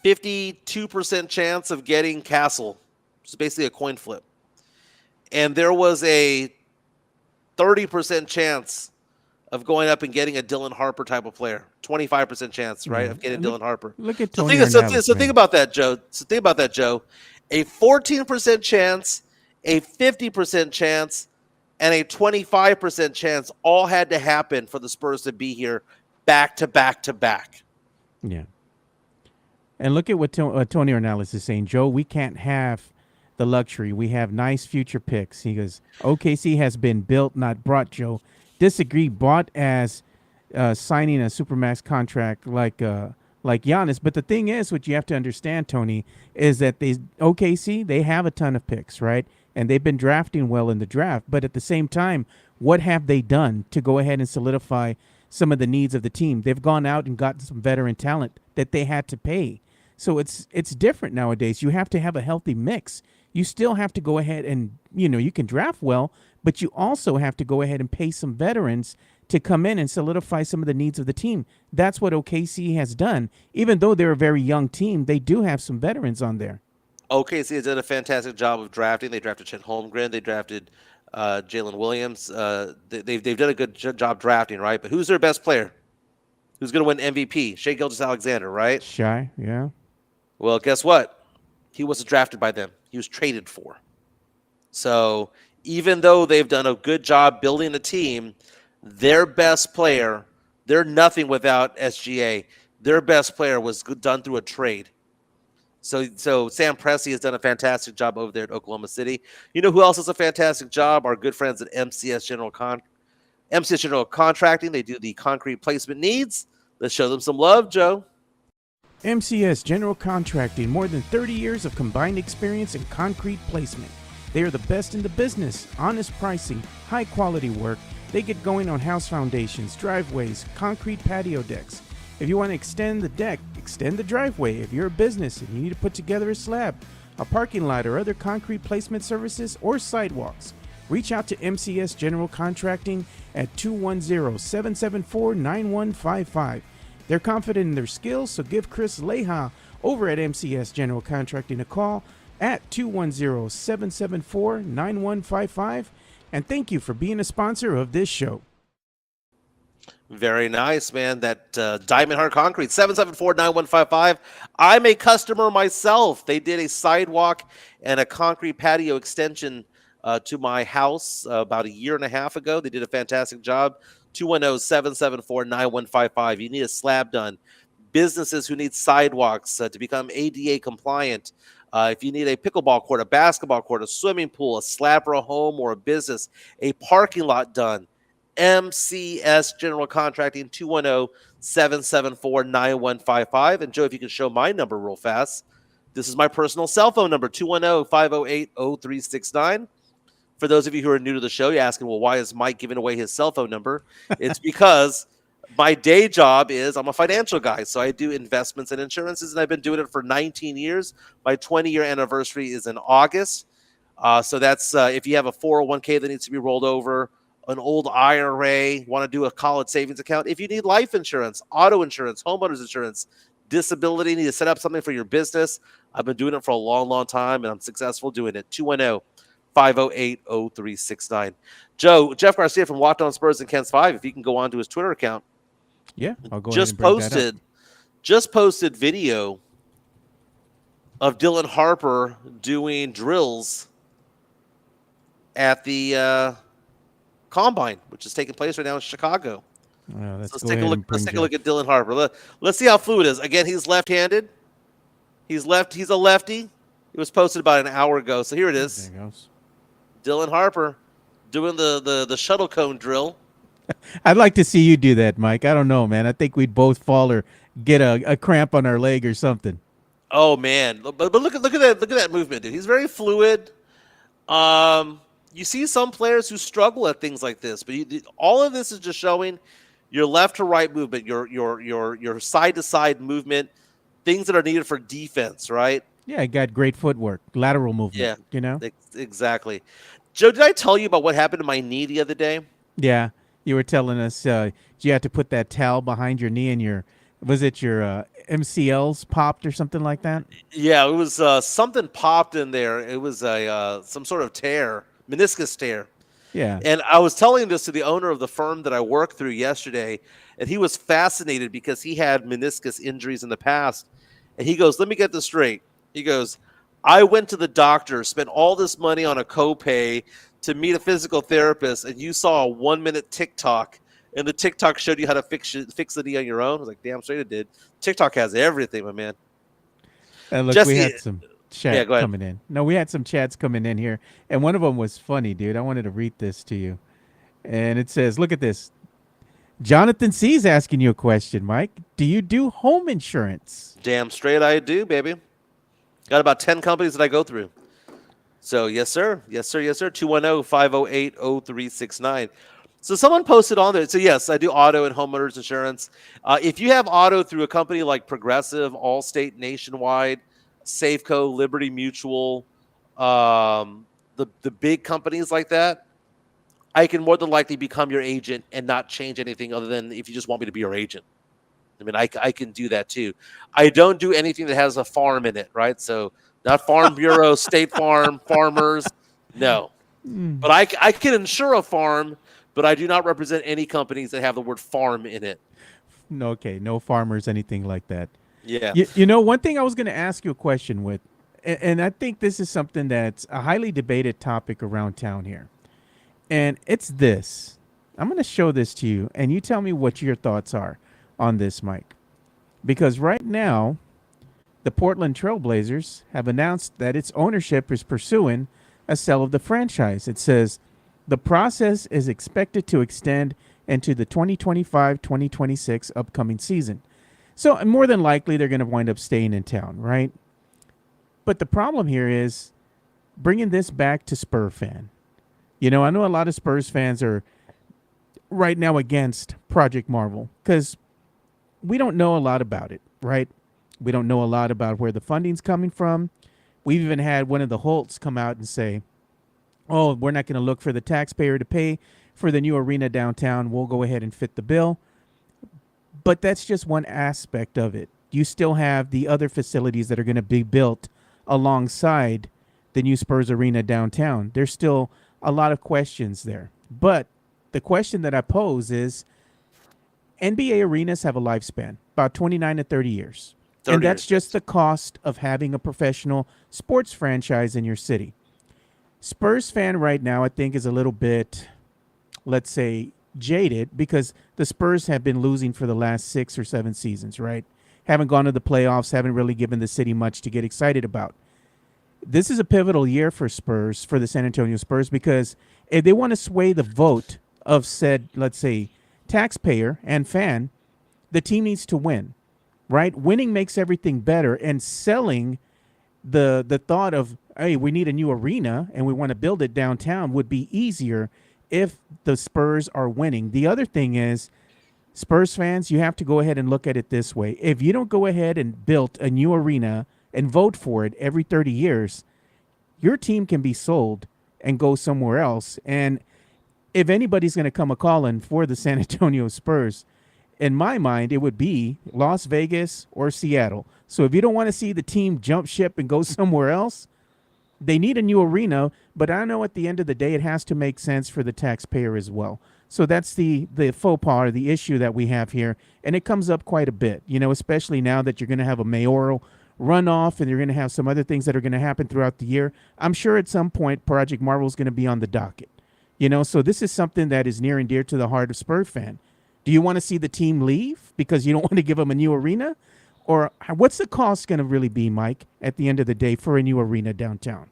52% chance of getting Castle. It's basically a coin flip. And there was a 30% chance of going up and getting a Dylan Harper type of player. 25% chance, right, of getting Dylan Harper. Look at So Tony think Ornelas, about that, Joe. A 14% chance, a 50% chance, and a 25% chance all had to happen for the Spurs to be here back to back to back. Yeah. And look at what Tony Ornelas is saying. Joe, we can't have the luxury. We have nice future picks. He goes, OKC has been built, not brought, Joe. Disagree, bought as signing a supermax contract like Giannis. But the thing is, what you have to understand, Tony, is that OKC, they have a ton of picks, right? And they've been drafting well in the draft. But at the same time, what have they done to go ahead and solidify some of the needs of the team? They've gone out and gotten some veteran talent that they had to pay. So it's different nowadays. You have to have a healthy mix. You still have to go ahead and, you can draft well, but you also have to go ahead and pay some veterans to come in and solidify some of the needs of the team. That's what OKC has done. Even though they're a very young team, they do have some veterans on there. OKC has done a fantastic job of drafting. They drafted Chet Holmgren. They drafted Jalen Williams. They've done a good job drafting, right? But who's their best player? Who's going to win MVP? Shai Gilgeous-Alexander, right? Shy, yeah. Well, guess what? He wasn't drafted by them. He was traded for. So even though they've done a good job building a team, their best player, they're nothing without SGA. Their best player was done through a trade. So Sam Presti has done a fantastic job over there at Oklahoma City. You know who else does a fantastic job? Our good friends at MCS General Contracting. They do the concrete placement needs. Let's show them some love, Joe. MCS General Contracting, more than 30 years of combined experience in concrete placement. They are the best in the business, honest pricing, high quality work. They get going on house foundations, driveways, concrete patio decks. If you want to extend the deck, extend the driveway. If you're a business and you need to put together a slab, a parking lot, or other concrete placement services or sidewalks, reach out to MCS General Contracting at 210-774-9155. They're confident in their skills, so give Chris Leha over at MCS General Contracting a call at 210-774-9155. And thank you for being a sponsor of this show. Very nice, man. That Diamond Heart Concrete, 774-9155. I'm a customer myself. They did a sidewalk and a concrete patio extension to my house about a year and a half ago. They did a fantastic job. 210-774-9155. You need a slab done. Businesses who need sidewalks to become ADA compliant. If you need a pickleball court, a basketball court, a swimming pool, a slab for a home or a business, a parking lot done, MCS General Contracting, 210-774-9155. And Joe, if you can show my number real fast. This is my personal cell phone number, 210-508-0369. For those of you who are new to the show, you're asking, well, why is Mike giving away his cell phone number? It's because my day job is I'm a financial guy. So I do investments and insurances, and I've been doing it for 19 years. My 20-year anniversary is in August. So that's if you have a 401k that needs to be rolled over, an old IRA, want to do a college savings account, if you need life insurance, auto insurance, homeowners insurance, disability, need to set up something for your business, I've been doing it for a long, long time, and I'm successful doing it. 210-508-0369. Jeff Garcia from Locked On Spurs and Kent's 5, if you can go on to his Twitter account. Yeah, I'll go ahead and bring that up. Just posted video of Dylan Harper doing drills at the Combine, which is taking place right now in Chicago. Let's take a look at Dylan Harper. Let's see how fluid it is. Again, he's left-handed. He's a lefty. It was posted about an hour ago. So here it is. There goes. Dylan Harper doing the shuttle cone drill. I'd like to see you do that, Mike. I don't know, man. I think we'd both fall or get a cramp on our leg or something. Oh man, but look at that movement, dude. He's very fluid. You see some players who struggle at things like this, but all of this is just showing your left to right movement, your side to side movement, things that are needed for defense, right? Yeah, I got great footwork, lateral movement. Yeah, you know exactly. Joe, did I tell you about what happened to my knee the other day? Yeah, you were telling us you had to put that towel behind your knee and your MCLs popped or something like that? Yeah, it was something popped in there. It was some sort of tear, meniscus tear. Yeah. And I was telling this to the owner of the firm that I worked through yesterday, and he was fascinated because he had meniscus injuries in the past. And he goes, let me get this straight. He goes, I went to the doctor, spent all this money on a copay to meet a physical therapist, and you saw a 1-minute TikTok, and the TikTok showed you how to fix the knee on your own. I was like, damn straight it did. TikTok has everything, my man. And look, we had some chat coming in. No, we had some chats coming in here, and one of them was funny, dude. I wanted to read this to you. And it says, look at this. Jonathan C's asking you a question, Mike. Do you do home insurance? Damn straight I do, baby. Got about 10 companies that I go through. So, yes, sir. 210-508-0369. So someone posted on there. So, yes, I do auto and homeowners insurance. If you have auto through a company like Progressive, Allstate, Nationwide, Safeco, Liberty Mutual, the big companies like that, I can more than likely become your agent and not change anything other than if you just want me to be your agent. I mean, I can do that too. I don't do anything that has a farm in it, right? So not Farm Bureau, State Farm, Farmers, no. But I can insure a farm, but I do not represent any companies that have the word farm in it. No, okay, no farmers, anything like that. Yeah. You know, one thing I was going to ask you a question with, and I think this is something that's a highly debated topic around town here. And it's this. I'm going to show this to you, and you tell me what your thoughts are on this, Mike. Because right now, the Portland Trailblazers have announced that its ownership is pursuing a sale of the franchise. It says the process is expected to extend into the 2025-2026 upcoming season. So more than likely, they're going to wind up staying in town, right? But the problem here is bringing this back to Spur fan. You know, I know a lot of Spurs fans are right now against Project Marvel because we don't know a lot about it, right? We don't know a lot about where the funding's coming from. We've even had one of the Holts come out and say, oh, we're not going to look for the taxpayer to pay for the new arena downtown. We'll go ahead and fit the bill. But that's just one aspect of it. You still have the other facilities that are going to be built alongside the new Spurs arena downtown. There's still a lot of questions there. But the question that I pose is, NBA arenas have a lifespan, about 29 to 30 years. And that's just the cost of having a professional sports franchise in your city. Spurs fan right now, I think, is a little bit, let's say, jaded because the Spurs have been losing for the last 6 or 7 seasons, right? Haven't gone to the playoffs, haven't really given the city much to get excited about. This is a pivotal year for Spurs, for the San Antonio Spurs, because if they want to sway the vote of said, let's say, taxpayer and fan, the team needs to win, right? Winning makes everything better, and selling the thought of, hey, we need a new arena and we want to build it downtown would be easier if the Spurs are winning. The other thing is, Spurs fans, you have to go ahead and look at it this way. If you don't go ahead and build a new arena and vote for it every 30 years, your team can be sold and go somewhere else. And if anybody's going to come a calling for the San Antonio Spurs, in my mind, it would be Las Vegas or Seattle. So if you don't want to see the team jump ship and go somewhere else, they need a new arena. But I know at the end of the day, it has to make sense for the taxpayer as well. So that's the faux pas, or the issue that we have here, and it comes up quite a bit. Especially now that you're going to have a mayoral runoff, and you're going to have some other things that are going to happen throughout the year. I'm sure at some point Project Marvel is going to be on the docket. So this is something that is near and dear to the heart of Spurs fan. Do you want to see the team leave because you don't want to give them a new arena? Or what's the cost going to really be, Mike, at the end of the day for a new arena downtown?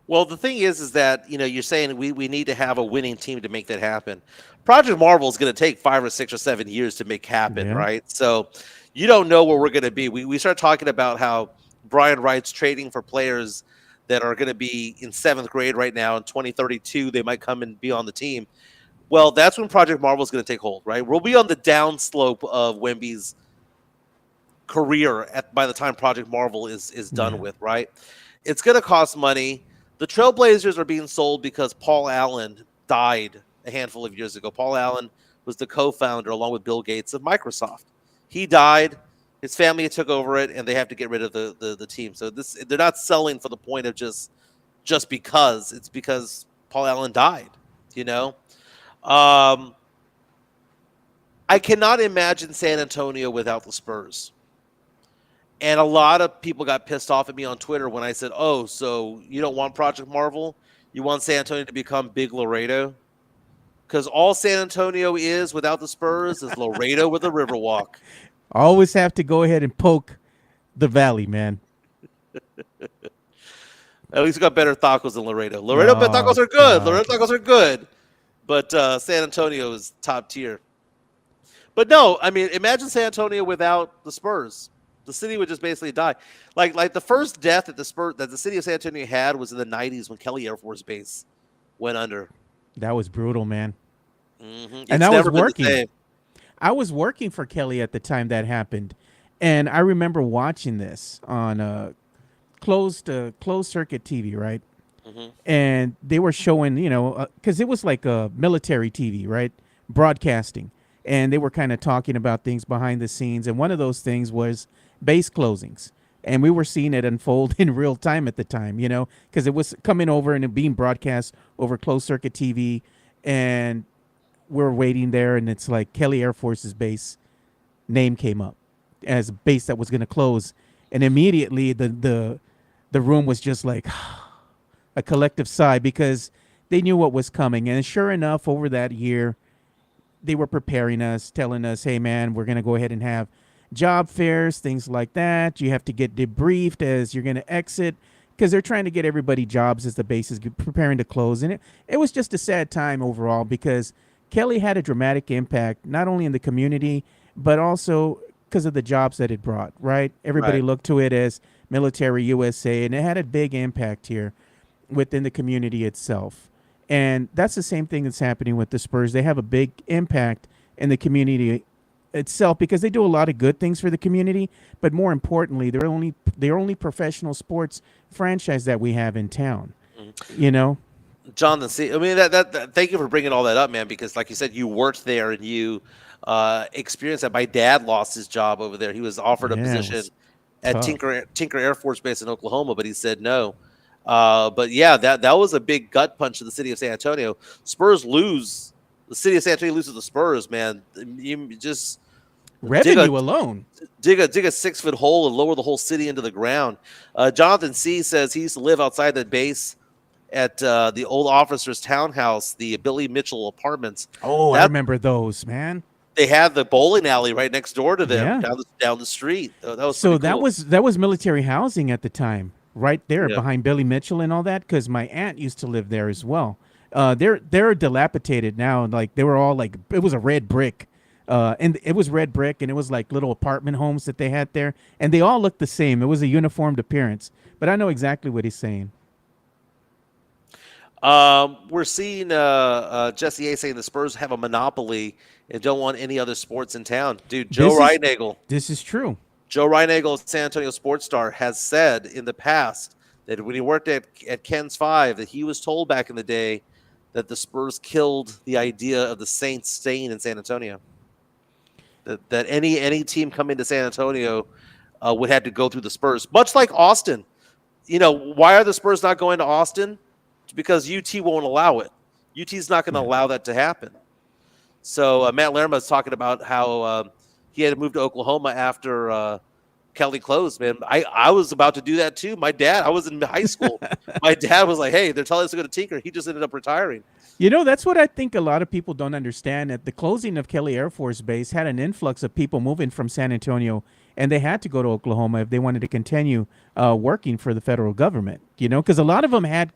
Well, the thing is that, you're saying we need to have a winning team to make that happen. Project Marvel is going to take 5 or 6 or 7 years to make happen, Yeah. right? So you don't know where we're going to be. We start talking about how Brian Wright's trading for players that are going to be in 7th grade right now. In 2032, they might come and be on the team. Well, that's when Project Marvel is going to take hold, right? We'll be on the downslope of Wemby's career by the time Project Marvel is done with, right? It's going to cost money. The Trailblazers are being sold because Paul Allen died a handful of years ago. Paul Allen was the co-founder, along with Bill Gates, of Microsoft. He died. His family took over it, and they have to get rid of the team. So they're not selling for the point of just because. It's because Paul Allen died, I cannot imagine San Antonio without the Spurs. And a lot of people got pissed off at me on Twitter when I said, oh, so you don't want Project Marvel? You want San Antonio to become Big Laredo? Because all San Antonio is without the Spurs is Laredo with a Riverwalk. Always have to go ahead and poke the valley, man. At least we got better tacos than Laredo. Laredo tacos are good. God. Laredo tacos are good. But San Antonio is top tier. But no, I mean, imagine San Antonio without the Spurs. The city would just basically die. Like the first death that the city of San Antonio had was in the 90s when Kelly Air Force Base went under. That was brutal, man. Mm-hmm. And I was working. I was working for Kelly at the time that happened, and I remember watching this on closed circuit TV, right? Mm-hmm. And they were showing, because it was like a military TV, right? Broadcasting, and they were kind of talking about things behind the scenes, and one of those things was base closings, and we were seeing it unfold in real time at the time, because it was coming over and it being broadcast over closed circuit TV, and we're waiting there, and it's like Kelly Air Force's base name came up as a base that was going to close, and immediately the room was just like a collective sigh, because they knew what was coming. And sure enough, over that year, they were preparing us, telling us, hey man, we're going to go ahead and have job fairs, things like that. You have to get debriefed as you're going to exit, because they're trying to get everybody jobs as the base is preparing to close. And it was just a sad time overall, because Kelly had a dramatic impact, not only in the community, but also because of the jobs that it brought, right? Everybody looked to it as Military USA, and it had a big impact here within the community itself. And that's the same thing that's happening with the Spurs. They have a big impact in the community itself because they do a lot of good things for the community, but more importantly, they're only professional sports franchise that we have in town. Jonathan, see, I mean, that thank you for bringing all that up, man, because like you said, you worked there and you experienced that. My dad lost his job over there. He was offered a position at Tinker Air Force Base in Oklahoma, but he said no. But yeah, that was a big gut punch to the city of San Antonio. Spurs lose. The city of San Antonio loses the Spurs, man. You just revenue alone. Dig a 6-foot hole and lower the whole city into the ground. Jonathan C. says he used to live outside the base at the old officers' townhouse, the Billy Mitchell Apartments. Oh, I remember those, man. They had the bowling alley right next door to them, Yeah. down the street. That was So pretty cool. that was military housing at the time, right there behind Billy Mitchell and all that, because my aunt used to live there as well. They're dilapidated now, like they were all like, it was a red brick. And it was red brick, and it was like little apartment homes that they had there, and they all looked the same. It was a uniformed appearance, but I know exactly what he's saying. We're seeing Jesse A saying the Spurs have a monopoly and don't want any other sports in town. Dude, Joe Reinagel. This is true. Joe Reinagel, San Antonio Sports Star, has said in the past that when he worked at Ken's 5, that he was told back in the day that the Spurs killed the idea of the Saints staying in San Antonio. That any team coming to San Antonio would have to go through the Spurs, much like Austin. Why are the Spurs not going to Austin? It's because UT won't allow it. UT's not going to allow that to happen. So Matt Lerma is talking about how he had to move to Oklahoma after Kelly closed. Man, I was about to do that too. I was in high school. My dad was like, "Hey, they're telling us to go to Tinker." He just ended up retiring. That's what I think a lot of people don't understand. At the closing of Kelly Air Force Base had an influx of people moving from San Antonio, and they had to go to Oklahoma if they wanted to continue working for the federal government, because a lot of them had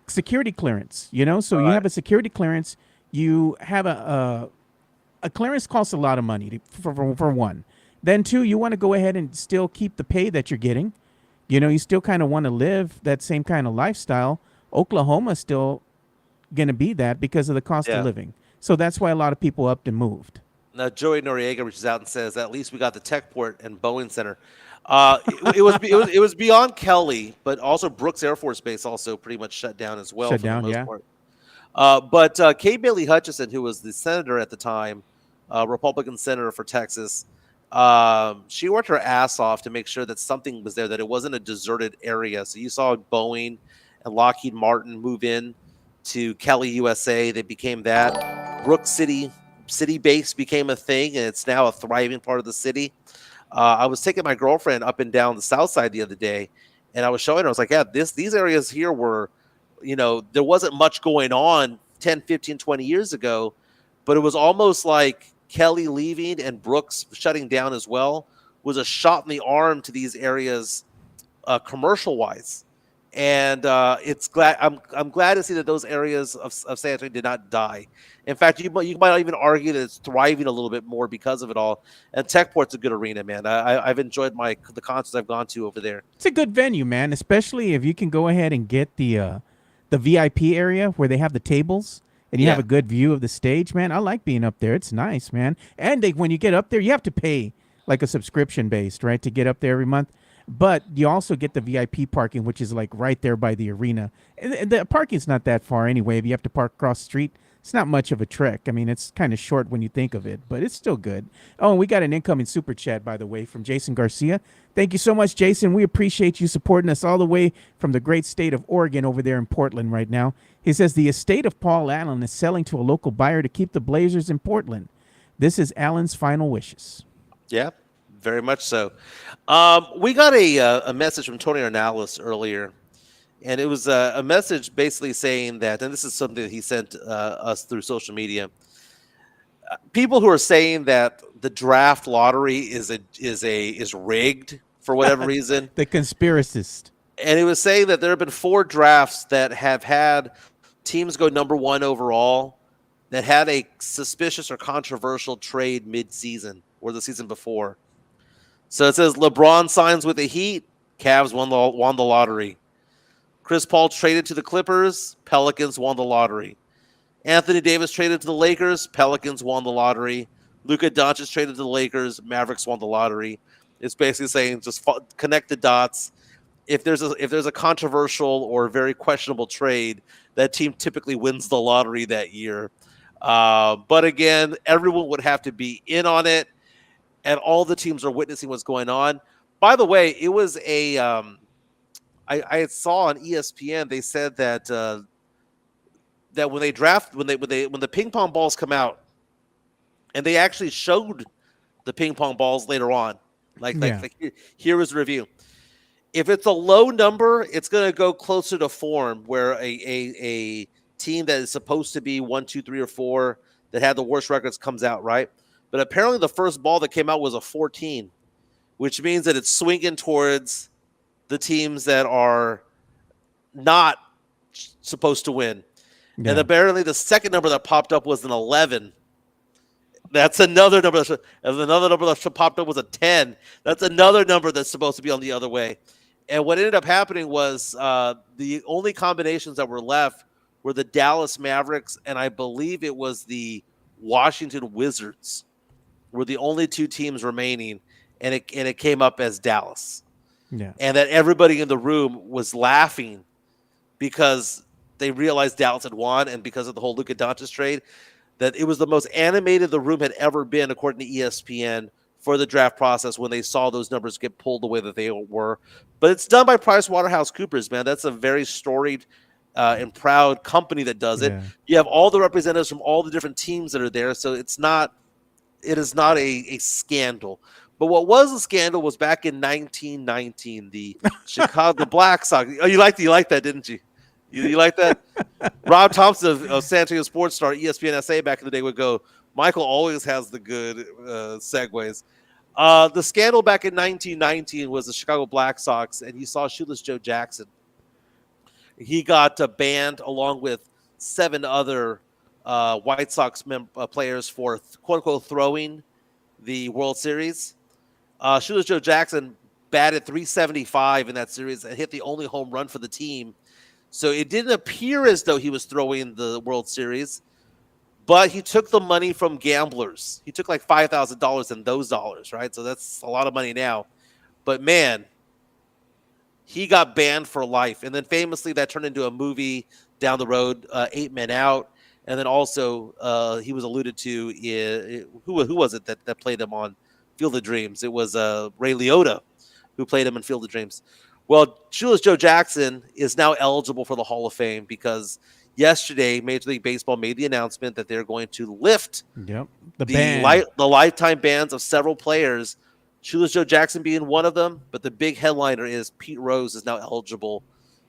security clearance, so you have a security clearance, you have a clearance costs a lot of money for one. Then two, you want to go ahead and still keep the pay that you're getting. You still kind of want to live that same kind of lifestyle. Oklahoma's still going to be that because of the cost of living. So that's why a lot of people upped and moved. Now, Joey Noriega reaches out and says, "At least we got the Techport and Boeing Center." It was beyond Kelly, but also Brooks Air Force Base also pretty much shut down as well. Shut down, yeah. But Kay Bailey Hutchison, who was the senator at the time, Republican senator for Texas, she worked her ass off to make sure that something was there, that it wasn't a deserted area. So you saw Boeing and Lockheed Martin move in to Kelly, USA. They became that. Brooks City base became a thing, and it's now a thriving part of the city. I was taking my girlfriend up and down the south side the other day, and I was showing her, I was like, yeah, these areas here were, there wasn't much going on 10, 15, 20 years ago, but it was almost like Kelly leaving and Brooks shutting down as well was a shot in the arm to these areas commercial-wise. And I'm glad to see that those areas of San Antonio did not die. In fact, you might even argue that it's thriving a little bit more because of it all. And Techport's a good arena, man. I've enjoyed the concerts I've gone to over there. It's a good venue, man. Especially if you can go ahead and get the VIP area where they have the tables and you have a good view of the stage, man. I like being up there. It's nice, man. And when you get up there, you have to pay like a subscription based, right, to get up there every month. But you also get the VIP parking, which is like right there by the arena. And the parking's not that far anyway. If you have to park across the street, it's not much of a trek. I mean, it's kind of short when you think of it, but it's still good. Oh, and we got an incoming super chat, by the way, from Jason Garcia. Thank you so much, Jason. We appreciate you supporting us all the way from the great state of Oregon over there in Portland right now. He says, the estate of Paul Allen is selling to a local buyer to keep the Blazers in Portland. This is Allen's final wishes. Yeah. Very much so. We got a message from Tony Arnalis earlier, and it was a message basically saying that, and this is something that he sent us through social media. People who are saying that the draft lottery is rigged for whatever reason. The conspiracist. And it was saying that there have been 4 drafts that have had teams go number 1 overall that had a suspicious or controversial trade mid-season or the season before. So it says LeBron signs with the Heat, Cavs won the lottery. Chris Paul traded to the Clippers, Pelicans won the lottery. Anthony Davis traded to the Lakers, Pelicans won the lottery. Luka Doncic traded to the Lakers, Mavericks won the lottery. It's basically saying just connect the dots. If there's a controversial or very questionable trade, that team typically wins the lottery that year. But again, everyone would have to be in on it. And all the teams are witnessing what's going on. By the way, it was I saw on ESPN, they said that that when the ping pong balls come out, and they actually showed the ping pong balls later on, like here was a review. If it's a low number, it's going to go closer to form, where a team that is supposed to be 1, 2, 3, or 4 that had the worst records comes out, right? But apparently the first ball that came out was a 14, which means that it's swinging towards the teams that are not supposed to win. Yeah. And apparently the second number that popped up was an 11. That's another number. And another number that popped up was a 10. That's another number that's supposed to be on the other way. And what ended up happening was the only combinations that were left were the Dallas Mavericks, and I believe it was the Washington Wizards were the only 2 teams remaining, and it came up as Dallas. Yeah. And that everybody in the room was laughing because they realized Dallas had won, and because of the whole Luka Doncic trade, that it was the most animated the room had ever been, according to ESPN, for the draft process when they saw those numbers get pulled the way that they were. But it's done by PricewaterhouseCoopers, man. That's a very storied and proud company that does it. You have all the representatives from all the different teams that are there, so it is not a scandal. But what was a scandal was back in 1919, the Chicago Black Sox. Oh, you liked that, didn't you? You like that? Rob Thompson of San Antonio Sports Star, ESPN SA back in the day would go, Michael always has the good segues. The scandal back in 1919 was the Chicago Black Sox, and you saw Shoeless Joe Jackson. He got banned along with 7 other White Sox players for quote-unquote throwing the World Series. Shoeless Joe Jackson batted .375 in that series and hit the only home run for the team. So it didn't appear as though he was throwing the World Series, but he took the money from gamblers. He took like $5,000 in those dollars, right? So that's a lot of money now. But man, he got banned for life. And then famously that turned into a movie down the road, 8 Men Out. And then also he was alluded to, who was it that played him on Field of Dreams? It was Ray Liotta who played him in Field of Dreams. Well, Shoeless Joe Jackson is now eligible for the Hall of Fame because yesterday Major League Baseball made the announcement that they're going to lift the lifetime bans of several players, Shoeless Joe Jackson being one of them. But the big headliner is Pete Rose is now eligible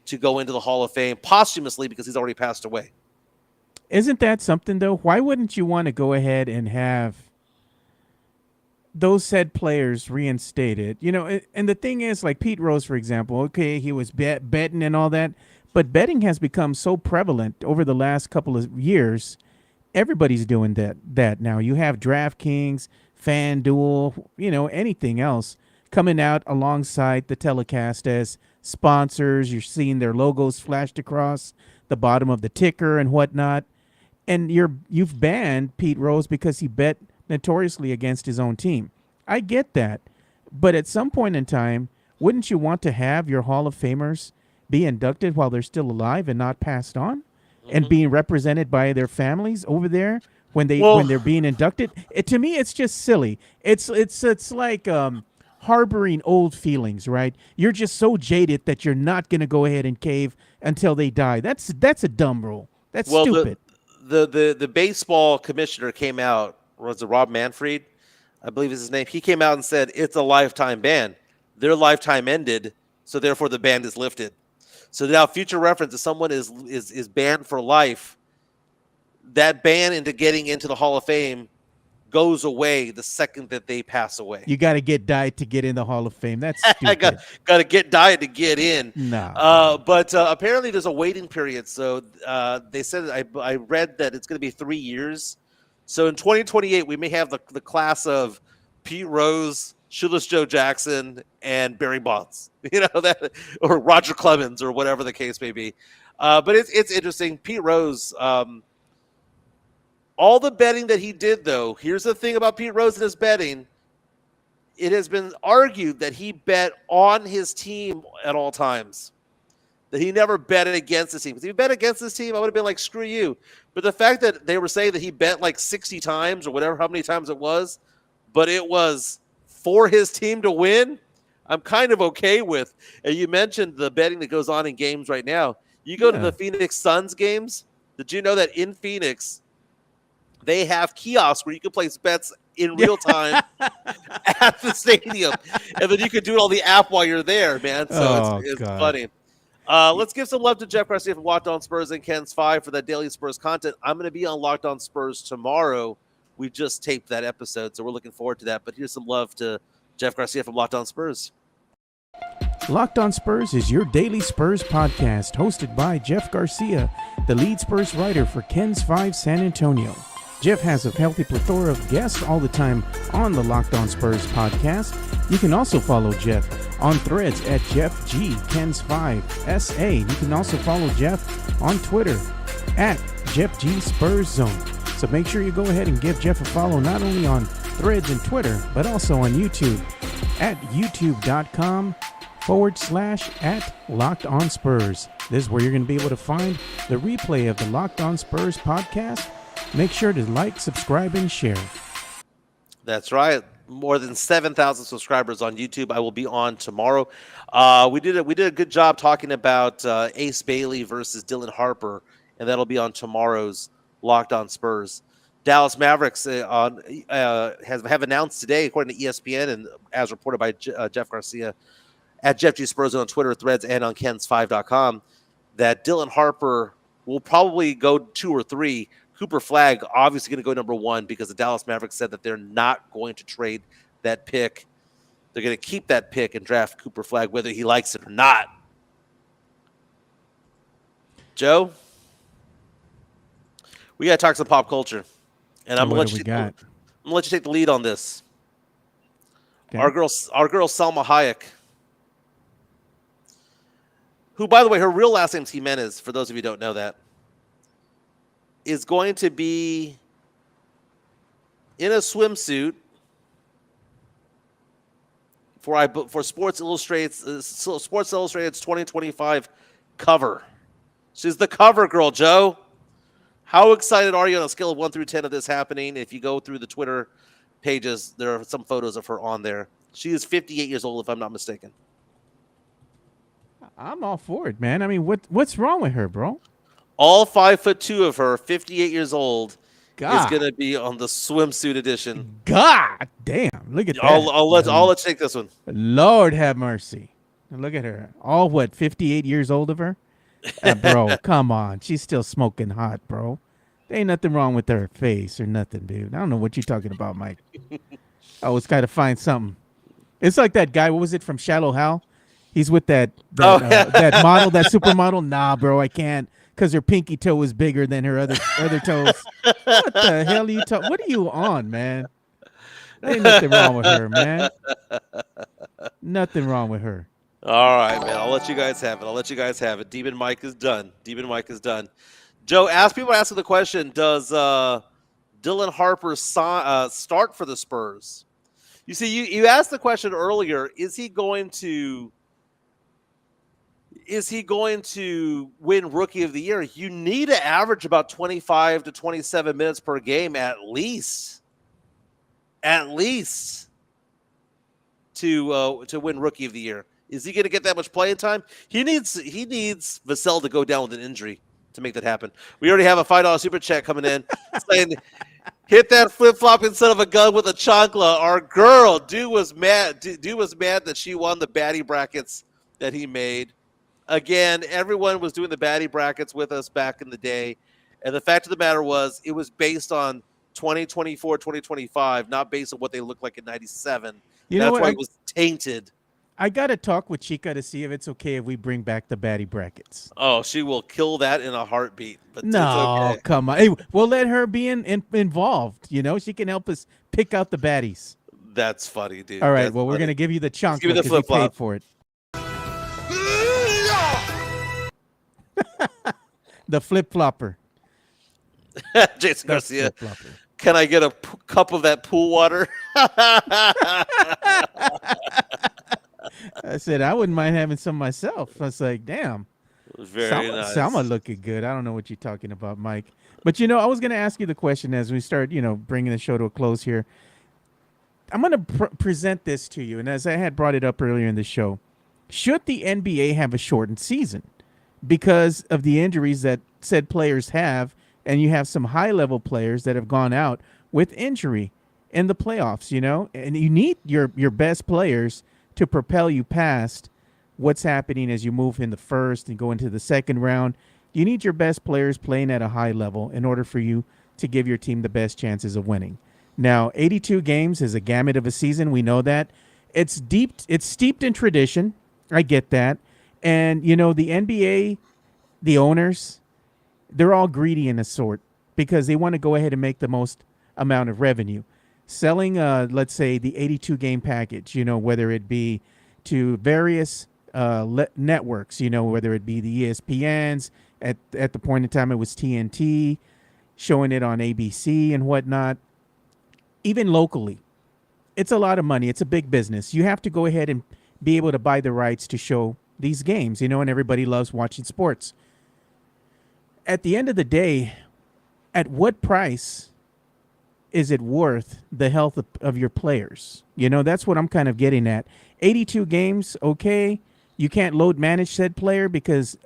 to go into the Hall of Fame posthumously because he's already passed away. Isn't that something, though? Why wouldn't you want to go ahead and have those said players reinstated? You know, and the thing is, like Pete Rose, for example, okay, he was betting and all that, but betting has become so prevalent over the last couple of years. Everybody's doing that now. You have DraftKings, FanDuel, you know, anything else coming out alongside the telecast as sponsors. You're seeing their logos flashed across the bottom of the ticker and whatnot. And you've banned Pete Rose because he bet notoriously against his own team. I get that. But at some point in time, wouldn't you want to have your Hall of Famers be inducted while they're still alive and not passed on? And being represented by their families over there when they're being inducted? To me, it's just silly. It's like harboring old feelings, right? You're just so jaded that you're not going to go ahead and cave until they die. That's a dumb rule. That's stupid. The baseball commissioner came out, was it Rob Manfred? I believe is his name. He came out and said it's a lifetime ban. Their lifetime ended, so therefore the ban is lifted. So now future reference, if someone is banned for life, that ban into getting into the Hall of Fame goes away the second that they pass away. You got to get died to get in the Hall of Fame. That's stupid. got to get died to get in. No. But apparently there's a waiting period. So they said, I read that it's going to be 3 years. So in 2028, we may have the class of Pete Rose, Shoeless Joe Jackson, and Barry Bonds, you know, that, or Roger Clemens, or whatever the case may be. But it's interesting. Pete Rose, all the betting that he did, though, here's the thing about Pete Rose and his betting. It has been argued that he bet on his team at all times, that he never betted against his team. If he bet against his team, I would have been like, screw you. But the fact that they were saying that he bet like 60 times or whatever, how many times it was, but it was for his team to win, I'm kind of okay with. And you mentioned the betting that goes on in games right now. You go to the Phoenix Suns games. Did you know that in Phoenix, they have kiosks where you can place bets in real time at the stadium, and then you can do it on the app while you're there, man. So it's funny. Let's give some love to Jeff Garcia from Locked On Spurs and Ken's 5 for that daily Spurs content. I'm going to be on Locked On Spurs tomorrow. We just taped that episode, so we're looking forward to that. But here's some love to Jeff Garcia from Locked On Spurs. Locked On Spurs is your daily Spurs podcast, hosted by Jeff Garcia, the lead Spurs writer for Ken's 5 San Antonio. Jeff has a healthy plethora of guests all the time on the Locked On Spurs podcast. You can also follow Jeff on threads at Jeff G. Ken's 5 SA. You can also follow Jeff on Twitter at Jeff G. Spurs Zone. So make sure you go ahead and give Jeff a follow not only on threads and Twitter, but also on YouTube at youtube.com/Jeff /@Locked On Spurs. This is where you're going to be able to find the replay of the Locked On Spurs podcast. Make sure to like, subscribe, and share. That's right. More than 7,000 subscribers on YouTube. I will be on tomorrow. We did a good job talking about Ace Bailey versus Dylan Harper, and that'll be on tomorrow's Locked On Spurs. Dallas Mavericks have announced today, according to ESPN, and as reported by Jeff Garcia at Jeff G. Spurs on Twitter, Threads, and on Kens5.com, that Dylan Harper will probably go 2 or 3. Cooper Flagg obviously going to go number 1 because the Dallas Mavericks said that they're not going to trade that pick. They're going to keep that pick and draft Cooper Flagg whether he likes it or not. Joe, we got to talk some pop culture, and I'm going to let you take the lead on this. Okay. Our girl Salma Hayek, who, by the way, her real last name's Jimenez, for those of you who don't know that, is going to be in a swimsuit for Sports Illustrated's 2025 cover. She's the cover girl, Joe. How excited are you on a scale of 1 through 10 of this happening? If you go through the Twitter pages, there are some photos of her on there. She is 58 years old, if I'm not mistaken. I'm all for it, man. I mean, what's wrong with her, bro? All 5'2" of her, 58 years old, is going to be on the swimsuit edition. God damn! Look at that. I'll let you take this one. Lord have mercy. Look at her. All 58 years old of her? Bro, come on. She's still smoking hot, bro. There ain't nothing wrong with her face or nothing, dude. I don't know what you're talking about, Mike. I always got to find something. It's like that guy. What was it from Shallow Hal? He's with that model, that supermodel. Nah, bro, I can't. Because her pinky toe is bigger than her other toes. What the hell are you talking? What are you on, man? There ain't nothing wrong with her, man. Nothing wrong with her. All right, man. I'll let you guys have it. Demon Mike is done. Joe, people asking the question, does Dylan Harper start for the Spurs? You see, you asked the question earlier, is he going to win Rookie of the Year? You need to average about 25 to 27 minutes per game at least to win Rookie of the Year. Is he going to get that much playing time? He needs Vassell to go down with an injury to make that happen. We already have a $5 super chat coming in saying, hit that flip-flop instead of a gun with a chancla. Our girl, Dew was mad that she won the baddie brackets that he made. Again, everyone was doing the baddie brackets with us back in the day. And the fact of the matter was, it was based on 2024, 2025, not based on what they looked like in 97. That's why it was tainted. I got to talk with Chica to see if it's okay if we bring back the baddie brackets. Oh, she will kill that in a heartbeat. But no, okay. Come on. Hey, we'll let her be involved. You know, she can help us pick out the baddies. That's funny, dude. All right, we're going to give you the chunk because we paid for it. The flip-flopper. Jason Garcia. Can I get a cup of that pool water? I said, I wouldn't mind having some myself. I was like, damn. Very nice. Selma looking good. I don't know what you're talking about, Mike. But, I was going to ask you the question as we start, bringing the show to a close here. I'm going to present this to you. And as I had brought it up earlier in the show, should the NBA have a shortened season because of the injuries that said players have, and you have some high-level players that have gone out with injury in the playoffs, and you need your best players to propel you past what's happening as you move in the first and go into the second round. You need your best players playing at a high level in order for you to give your team the best chances of winning. Now, 82 games is a gamut of a season. We know that. It's steeped in tradition. I get that. And, the NBA, the owners, they're all greedy in a sort because they want to go ahead and make the most amount of revenue. Selling, let's say, the 82-game package, whether it be to various networks, whether it be the ESPNs, at the point in time it was TNT, showing it on ABC and whatnot, even locally. It's a lot of money. It's a big business. You have to go ahead and be able to buy the rights to show these games, and everybody loves watching sports. At the end of the day, at what price is it worth the health of your players? That's what I'm kind of getting at. 82 games, okay. You can't load manage said player because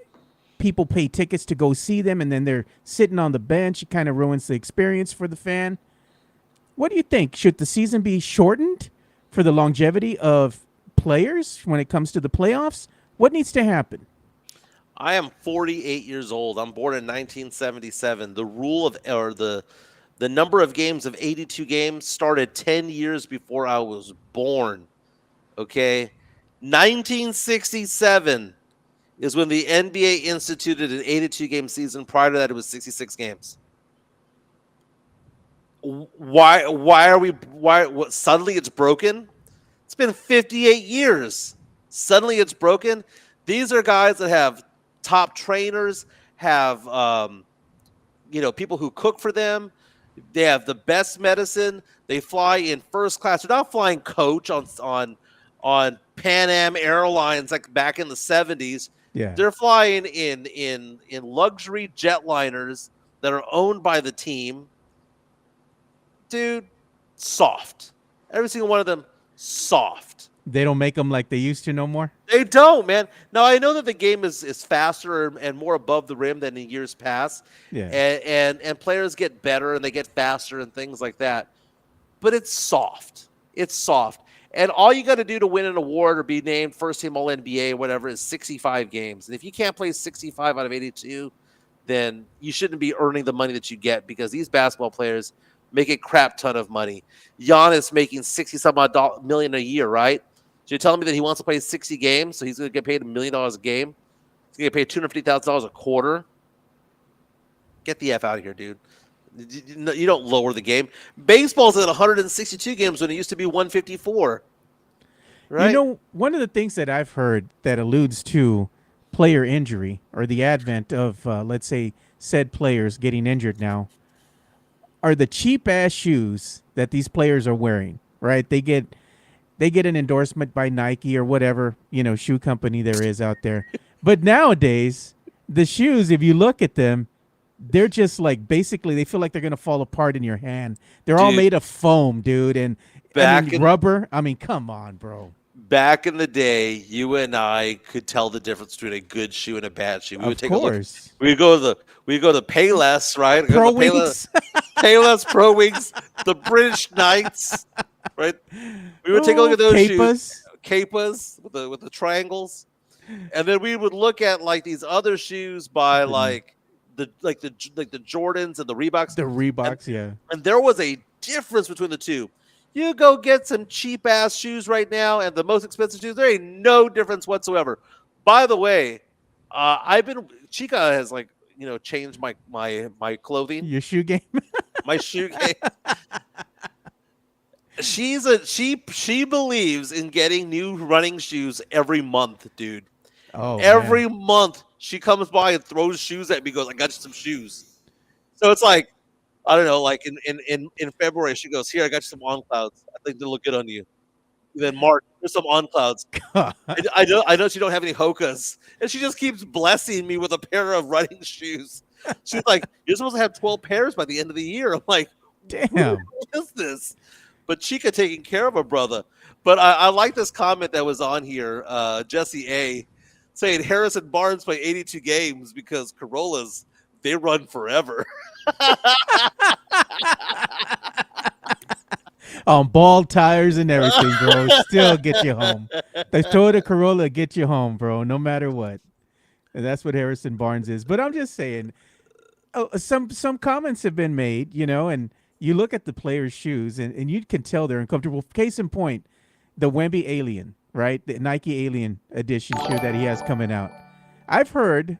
people pay tickets to go see them, and then they're sitting on the bench. It kind of ruins the experience for the fan. What do you think? Should the season be shortened for the longevity of players when it comes to the playoffs? What needs to happen? I am 48 years old. I'm born in 1977. The rule the number of games of 82 games started 10 years before I was born. Okay? 1967 is when the NBA instituted an 82-game season. Prior to that, it was 66 games. Why suddenly it's broken? It's been 58 years. Suddenly it's broken. These are guys that have top trainers, have people who cook for them. They have the best medicine. They fly in first class. They're not flying coach on Pan Am Airlines like back in the 70s. Yeah. They're flying in luxury jetliners that are owned by the team. Dude, soft. Every single one of them, soft. They don't make them like they used to no more? They don't, man. Now, I know that the game is faster and more above the rim than in years past. Yeah. And players get better and they get faster and things like that. But it's soft. It's soft. And all you got to do to win an award or be named first team All-NBA or whatever is 65 games. And if you can't play 65 out of 82, then you shouldn't be earning the money that you get, because these basketball players make a crap ton of money. Giannis making $60-some-odd million a year, right? So you're telling me that he wants to play 60 games, so he's going to get paid $1 million a game? He's going to get paid $250,000 a quarter? Get the F out of here, dude. You don't lower the game. Baseball's at 162 games when it used to be 154. Right? One of the things that I've heard that alludes to player injury, or the advent of, let's say, said players getting injured now, are the cheap-ass shoes that these players are wearing, right? They get an endorsement by Nike or whatever, shoe company there is out there. But nowadays, the shoes, if you look at them, they're just like, basically, they feel like they're going to fall apart in your hand. They're all made of foam, dude, and rubber. I mean, come on, bro. Back in the day, you and I could tell the difference between a good shoe and a bad shoe. We would take a look. We go to Payless, right? Pro Wings. Payless, Pro Wings, the British Knights, right? We would take a look at those shoes. Capas with the triangles. And then we would look at like these other shoes by like the Jordans and the Reeboks. The Reeboks, yeah. And there was a difference between the two. You go get some cheap ass shoes right now, and the most expensive shoes, there ain't no difference whatsoever. By the way, Chica has changed my clothing. Your shoe game? My shoe game. She believes in getting new running shoes every month, dude. Oh, every month she comes by and throws shoes at me, goes, I got you some shoes. So it's like, I don't know, like in February, she goes, here, I got you some On Clouds. I think they look good on you. And then March, there's some On Clouds. I know she don't have any Hokas. And she just keeps blessing me with a pair of running shoes. She's like, you're supposed to have 12 pairs by the end of the year. I'm like, damn, what is this? But Chica taking care of her brother. But I like this comment that was on here, Jesse A., saying Harrison Barnes played 82 games because Corollas, they run forever. On bald tires and everything, bro. Still get you home. The Toyota Corolla get you home, bro, no matter what. And that's what Harrison Barnes is. But I'm just saying, some comments have been made, and you look at the players' shoes, and you can tell they're uncomfortable. Case in point, the Wemby Alien, right? The Nike Alien edition shoe that he has coming out. I've heard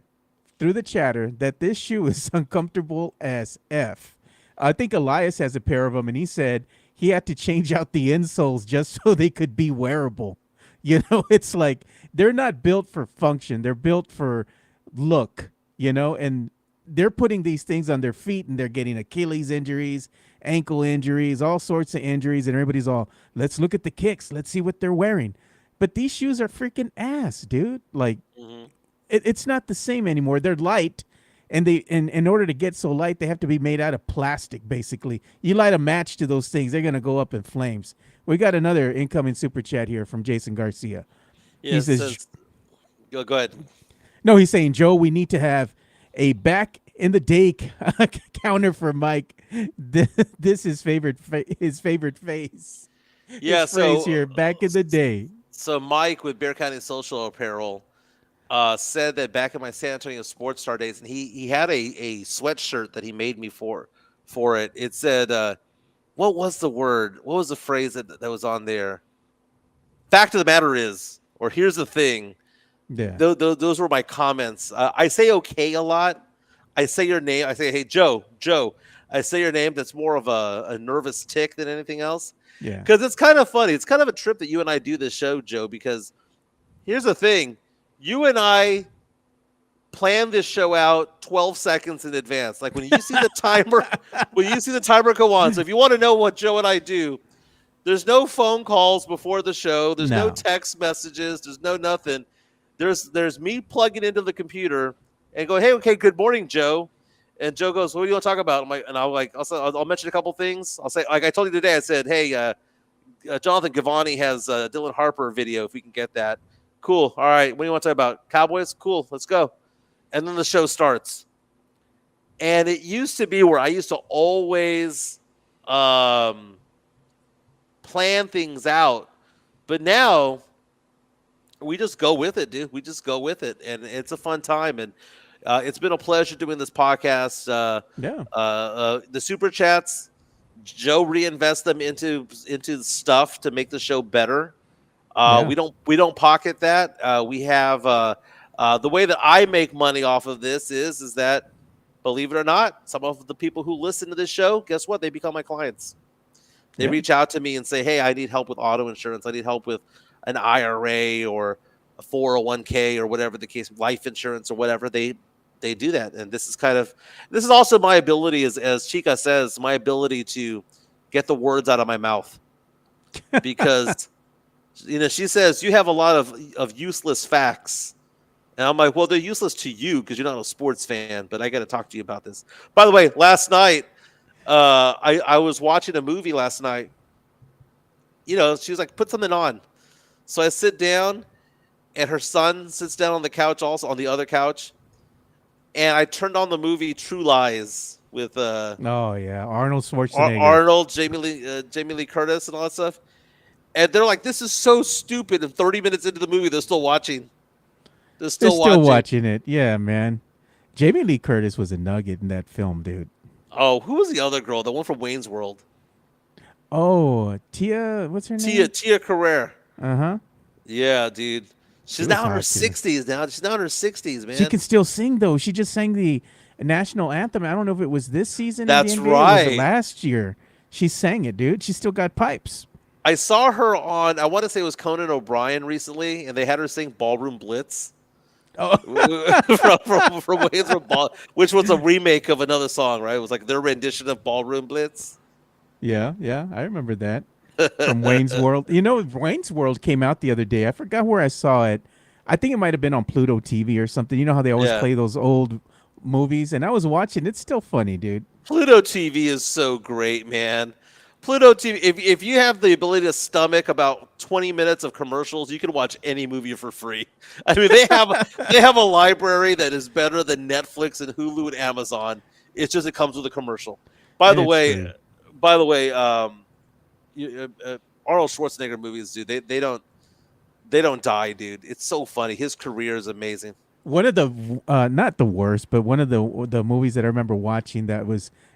through the chatter that this shoe is uncomfortable as F. I think Elias has a pair of them, and he said he had to change out the insoles just so they could be wearable. It's like they're not built for function. They're built for look, and they're putting these things on their feet, and they're getting Achilles injuries, ankle injuries, all sorts of injuries, and everybody's all, let's look at the kicks. Let's see what they're wearing. but these shoes are freaking ass, dude. Like Hmm. it's not the same anymore. They're light, and in order to get so light, they have to be made out of plastic. Basically, you light a match to those things, they're gonna go up in flames. We got another incoming super chat here from Jason Garcia. Yeah, He it says, says, go ahead. "No, he's saying Joe, we need to have a back in the day counter for Mike. This is his favorite face. His Yeah, phrase so here, back in the day. so Mike with Bear County Social Apparel said that back in my San Antonio Sports Star days, and he had a sweatshirt that he made me for it. It said, what was the word? What was the phrase that was on there? Fact of the matter is, or here's the thing. Yeah, Those were my comments. I say okay a lot. I say your name. I say, hey, Joe. I say your name. That's more of a nervous tick than anything else. yeah, Because it's kind of funny. It's kind of a trip that you and I do this show, Joe, because here's the thing. You and I plan this show out 12 seconds in advance. Like when you see the timer, go on. So if you want to know what Joe and I do, there's no phone calls before the show. There's no No. text messages. There's no nothing. There's me plugging into the computer and going, hey, okay, good morning, Joe. And Joe goes, what do you want to talk about? I'm like, and I'll mention a couple things. I'll say, like I told you today, I said, hey, Jonathan Gavani has a Dylan Harper video, if we can get that. Cool. All right. What do you want to talk about? Cowboys? Cool. Let's go. And then the show starts. And it used to be where I used to always plan things out. But now we just go with it, dude. We just go with it. And it's a fun time. And it's been a pleasure doing this podcast. The super chats, Joe reinvests them into stuff to make the show better. We don't pocket that. We have the way that I make money off of this is that, believe it or not, some of the people who listen to this show, guess what? They become my clients. They reach out to me and say, hey, I need help with auto insurance. I need help with an IRA or a 401k or whatever the case, life insurance or whatever. They do that. And this is also my ability, as Chica says, my ability to get the words out of my mouth. Because, she says, you have a lot of useless facts. And I'm like, well, they're useless to you because you're not a sports fan, but I got to talk to you about this. By the way, last night, I was watching a movie last night. She was like, put something on. So I sit down, and her son sits down on the couch also, on the other couch. And I turned on the movie True Lies with Arnold Schwarzenegger. Arnold, Jamie Lee Curtis, and all that stuff. And they're like, this is so stupid. And 30 minutes into the movie, they're still watching. They're still watching it. Yeah, man. Jamie Lee Curtis was a nugget in that film, dude. Oh, who was the other girl? The one from Wayne's World. Oh, Tia, what's her name? Tia Carrere. Uh-huh. Yeah, dude. She's now in her 60s now. She's now in her 60s, man. She can still sing, though. She just sang the national anthem. I don't know if it was this season. That's in the NBA right. Or was it last year. She sang it, dude. She still got pipes. I saw her on, I want to say it was Conan O'Brien recently, and they had her sing Ballroom Blitz. Oh. from Wayne's World, which was a remake of another song, right? It was like their rendition of Ballroom Blitz. Yeah, I remember that. From Wayne's World. Wayne's World came out the other day. I forgot where I saw it. I think it might have been on Pluto TV or something. You know how they always play those old movies? And I was watching. It's still funny, dude. Pluto TV is so great, man. Pluto TV, if you have the ability to stomach about 20 minutes of commercials, you can watch any movie for free. I mean, they have a library that is better than Netflix and Hulu and Amazon. It's just it comes with a commercial. By the way, Arnold Schwarzenegger movies, dude, they don't die, dude. It's so funny. His career is amazing. One of the not the worst, but one of the movies that I remember watching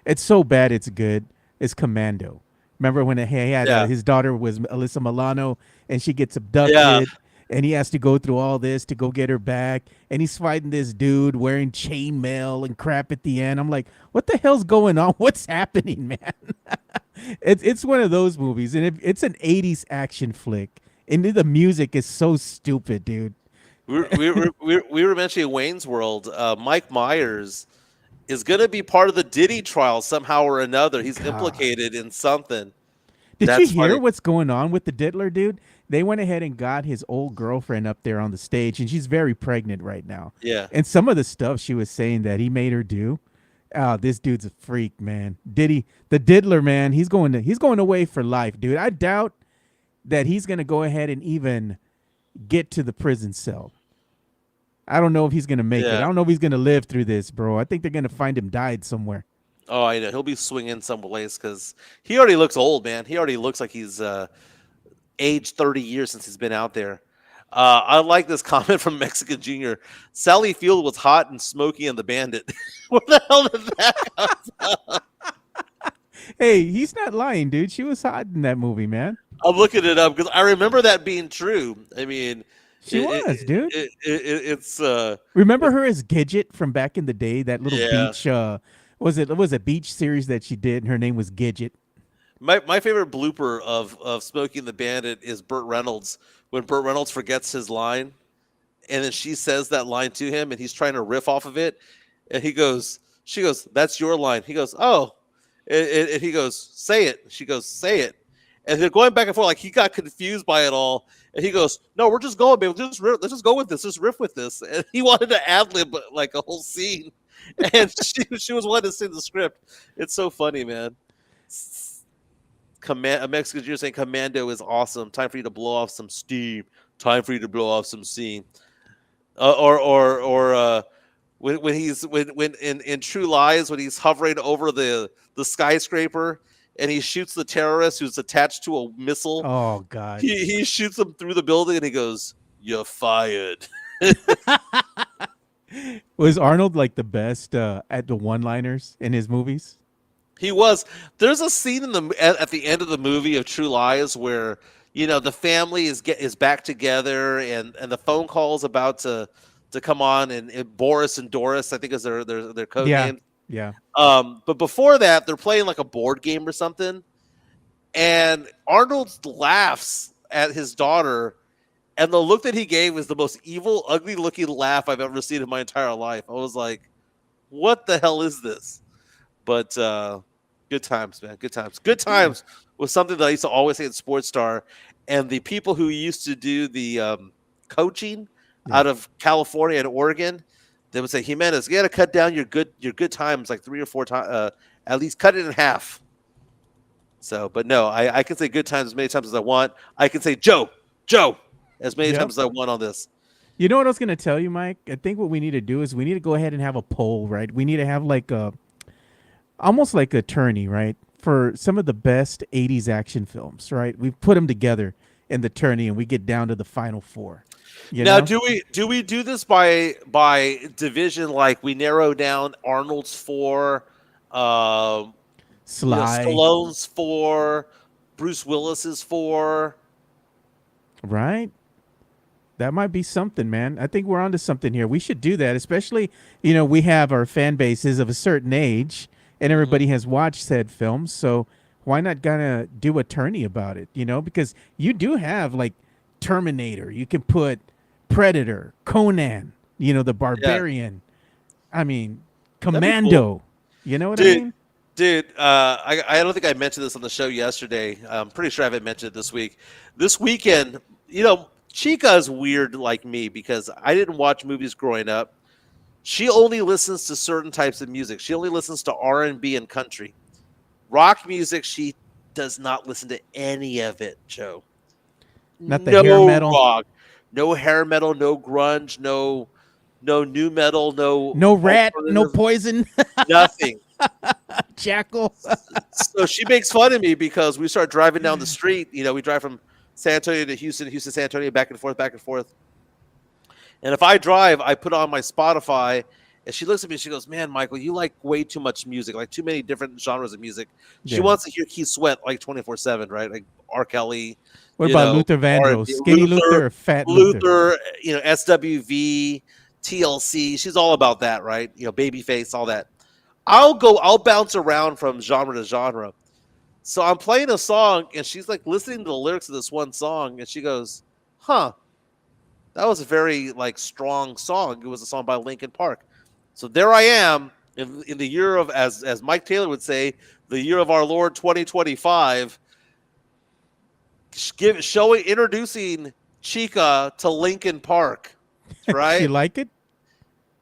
it's so bad it's good is Commando. Remember when he had his daughter was Alyssa Milano and she gets abducted and he has to go through all this to go get her back and he's fighting this dude wearing chainmail and crap at the end. I'm like, what the hell's going on? What's happening, man? It's one of those movies, and it's an 80s action flick, and the music is so stupid, dude. We were mentioning Wayne's World. Mike Myers is going to be part of the Diddy trial somehow or another. He's implicated in something. Did you hear what's going on with the Diddler, dude? they went ahead and got his old girlfriend up there on the stage, and she's very pregnant right now. Yeah. And some of the stuff she was saying that he made her do, oh, this dude's a freak, man. The diddler, man, he's going away for life, dude. I doubt that he's gonna go ahead and even get to the prison cell. I don't know if he's gonna make it. I don't know if he's gonna live through this, bro. I think they're gonna find him died somewhere. Oh, I know. He'll be swinging someplace because he already looks old, man. He already looks like he's aged 30 years since he's been out there. I like this comment from Mexican Junior. Sally Field was hot and Smokey and the Bandit. Where the hell did that come from? Hey, he's not lying, dude. She was hot in that movie, man. I'm looking it up because I remember that being true. I mean, She was, dude. It's Remember her as Gidget from back in the day? That little Yeah. beach. It was a beach series that she did, and her name was Gidget. my favorite blooper of Smokey and the Bandit is Burt Reynolds when Burt Reynolds forgets his line, and then she says that line to him, and he's trying to riff off of it, and she goes, "That's your line." He goes, "Oh," and he goes, "Say it." She goes, "Say it," and they're going back and forth like he got confused by it all, and he goes, "No, we're just going, babe. Let's just go with this. Just riff with this." And he wanted to ad lib like a whole scene, and she was wanting to sing the script. It's so funny, man. A Mexican Jew saying Commando is awesome. Time for you to blow off some steam. Time for you to blow off some steam. When he's when in True Lies when he's hovering over the skyscraper and he shoots the terrorist who's attached to a missile. Oh God. He shoots him through the building and he goes, "You're fired." Was Arnold like the best at the one-liners in his movies? He was. There's a scene at the end of the movie of True Lies where the family is back together and the phone call is about to come on and Boris and Doris I think is their code name. Yeah. But before that they're playing like a board game or something, and Arnold laughs at his daughter, and the look that he gave was the most evil, ugly looking laugh I've ever seen in my entire life. I was like, "What the hell is this?" But good times, man. Good times. Good times was something that I used to always say at Sports Star. And the people who used to do the coaching out of California and Oregon, they would say, "Jimenez, you got to cut down your good times like 3 or 4 times. At least cut it in half." So, but no, I can say good times as many times as I want. I can say Joe as many times as I want on this. You know what I was going to tell you, Mike? I think what we need to do is we need to go ahead and have a poll, right? We need to have like almost like a tourney, right? For some of the best 80s action films, right? We put them together in the tourney and we get down to the final 4. Now, do we do this by division? Like we narrow down Arnold's 4, Sly, Stallone's 4, Bruce Willis's 4, right? That might be something, man. I think we're onto something here. We should do that, especially we have our fan bases of a certain age, and everybody has watched said films. So why not gonna do a tourney about it? Because you do have like Terminator. You can put Predator, Conan. The Barbarian. Yeah. I mean, Commando. Cool. You know what I mean? Dude, I don't think I mentioned this on the show yesterday. I'm pretty sure I haven't mentioned it this week. This weekend, Chica's weird like me because I didn't watch movies growing up. She only listens to certain types of music. She only listens to R&B and country. Rock music, she does not listen to any of it, Joe. Not the hair metal? Rock, no hair metal, no grunge, no new metal, no Rat, no Poison. Nothing. Jackal. So she makes fun of me because we start driving down the street. We drive from San Antonio to Houston, San Antonio, back and forth. And if I drive, I put on my Spotify, and she looks at me and she goes, "Man, Michael, you like way too much music, like too many different genres of music." She wants to hear Keith Sweat like 24/7, right? Like R. Kelly. What about Luther Vandross? Skinny Luther or Fat Luther? SWV, TLC. She's all about that, right? Babyface, all that. I'll bounce around from genre to genre. So I'm playing a song, and she's like listening to the lyrics of this one song, and she goes, "Huh, that was a very like strong song. It was a song by Linkin Park." So there I am in the year of, as Mike Taylor would say, the year of our Lord 2025, introducing Chica to Lincoln Park, She right? like it?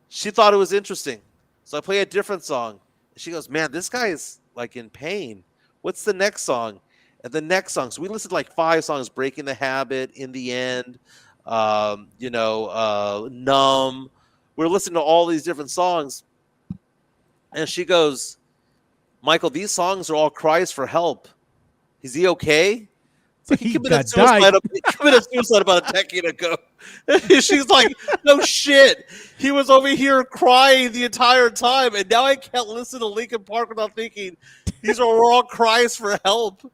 She thought it was interesting. So I play a different song. She goes, man, this guy is like in pain. What's the next song? And the next song. So we listened to like 5 songs, Breaking the Habit, In the End, Numb. We're listening to all these different songs. And she goes, Michael, these songs are all cries for help. Is he okay? It's like he committed suicide about a decade ago. She's like, no shit. He was over here crying the entire time, and now I can't listen to Linkin Park without thinking these are all cries for help.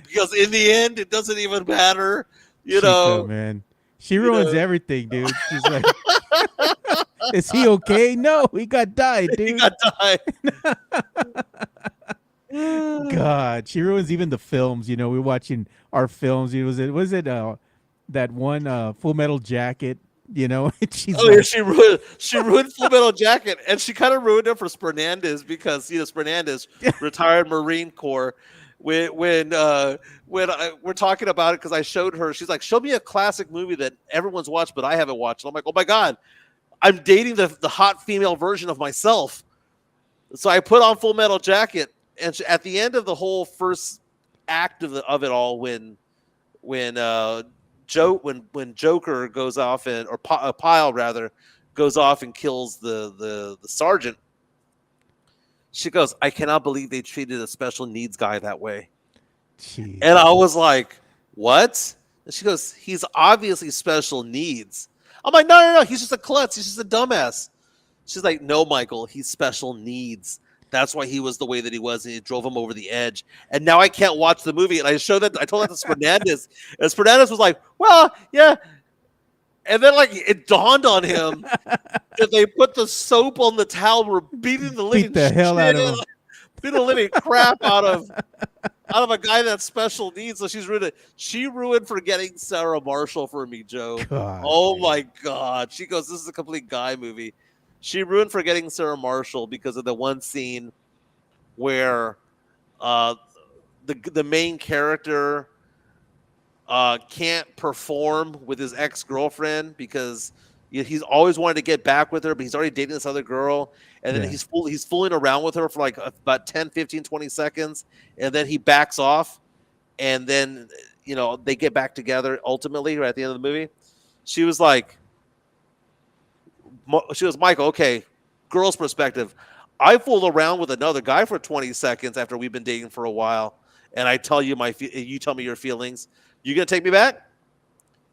Because in the end, it doesn't even matter. Chica, man. She ruins everything, dude. She's like, is he okay? No, he got died, dude. He got died. God, she ruins even the films. We're watching our films. Was it that one Full Metal Jacket? She's yeah, she ruined Full Metal Jacket, and she kind of ruined it for Spernandez because Spernandez retired Marine Corps. When we're talking about it, because I showed her, she's like, show me a classic movie that everyone's watched but I haven't watched. And I'm like, oh my god, I'm dating the hot female version of myself. So I put on Full Metal Jacket, and at the end of the whole first act of it all, when Joker goes off or Pyle rather goes off and kills the sergeant, she goes, I cannot believe they treated a special needs guy that way. Jeez. And I was like, what? And she goes, he's obviously special needs. I'm like, no, he's just a klutz, he's just a dumbass. She's like, no, Michael, he's special needs. That's why he was the way that he was, and it drove him over the edge. And now I can't watch the movie. And I told that to Fernandez, and Fernandez was like, well, yeah. And then, like, it dawned on him that they put the soap on the towel, were beating the living hell out of him. Beating the living crap out of a guy that's special needs. So she's ruined it. She ruined Forgetting Sarah Marshall for me, Joe. God, oh my God. She goes, this is a complete guy movie. She ruined Forgetting Sarah Marshall because of the one scene where the main character can't perform with his ex-girlfriend because he's always wanted to get back with her, but he's already dating this other girl. And then he's fooling around with her for like about 10, 15, 20 seconds. And then he backs off. And then, they get back together ultimately right at the end of the movie. She was, Michael, okay, girl's perspective. I fooled around with another guy for 20 seconds after we've been dating for a while. And I tell you you tell me your feelings. You going to take me back?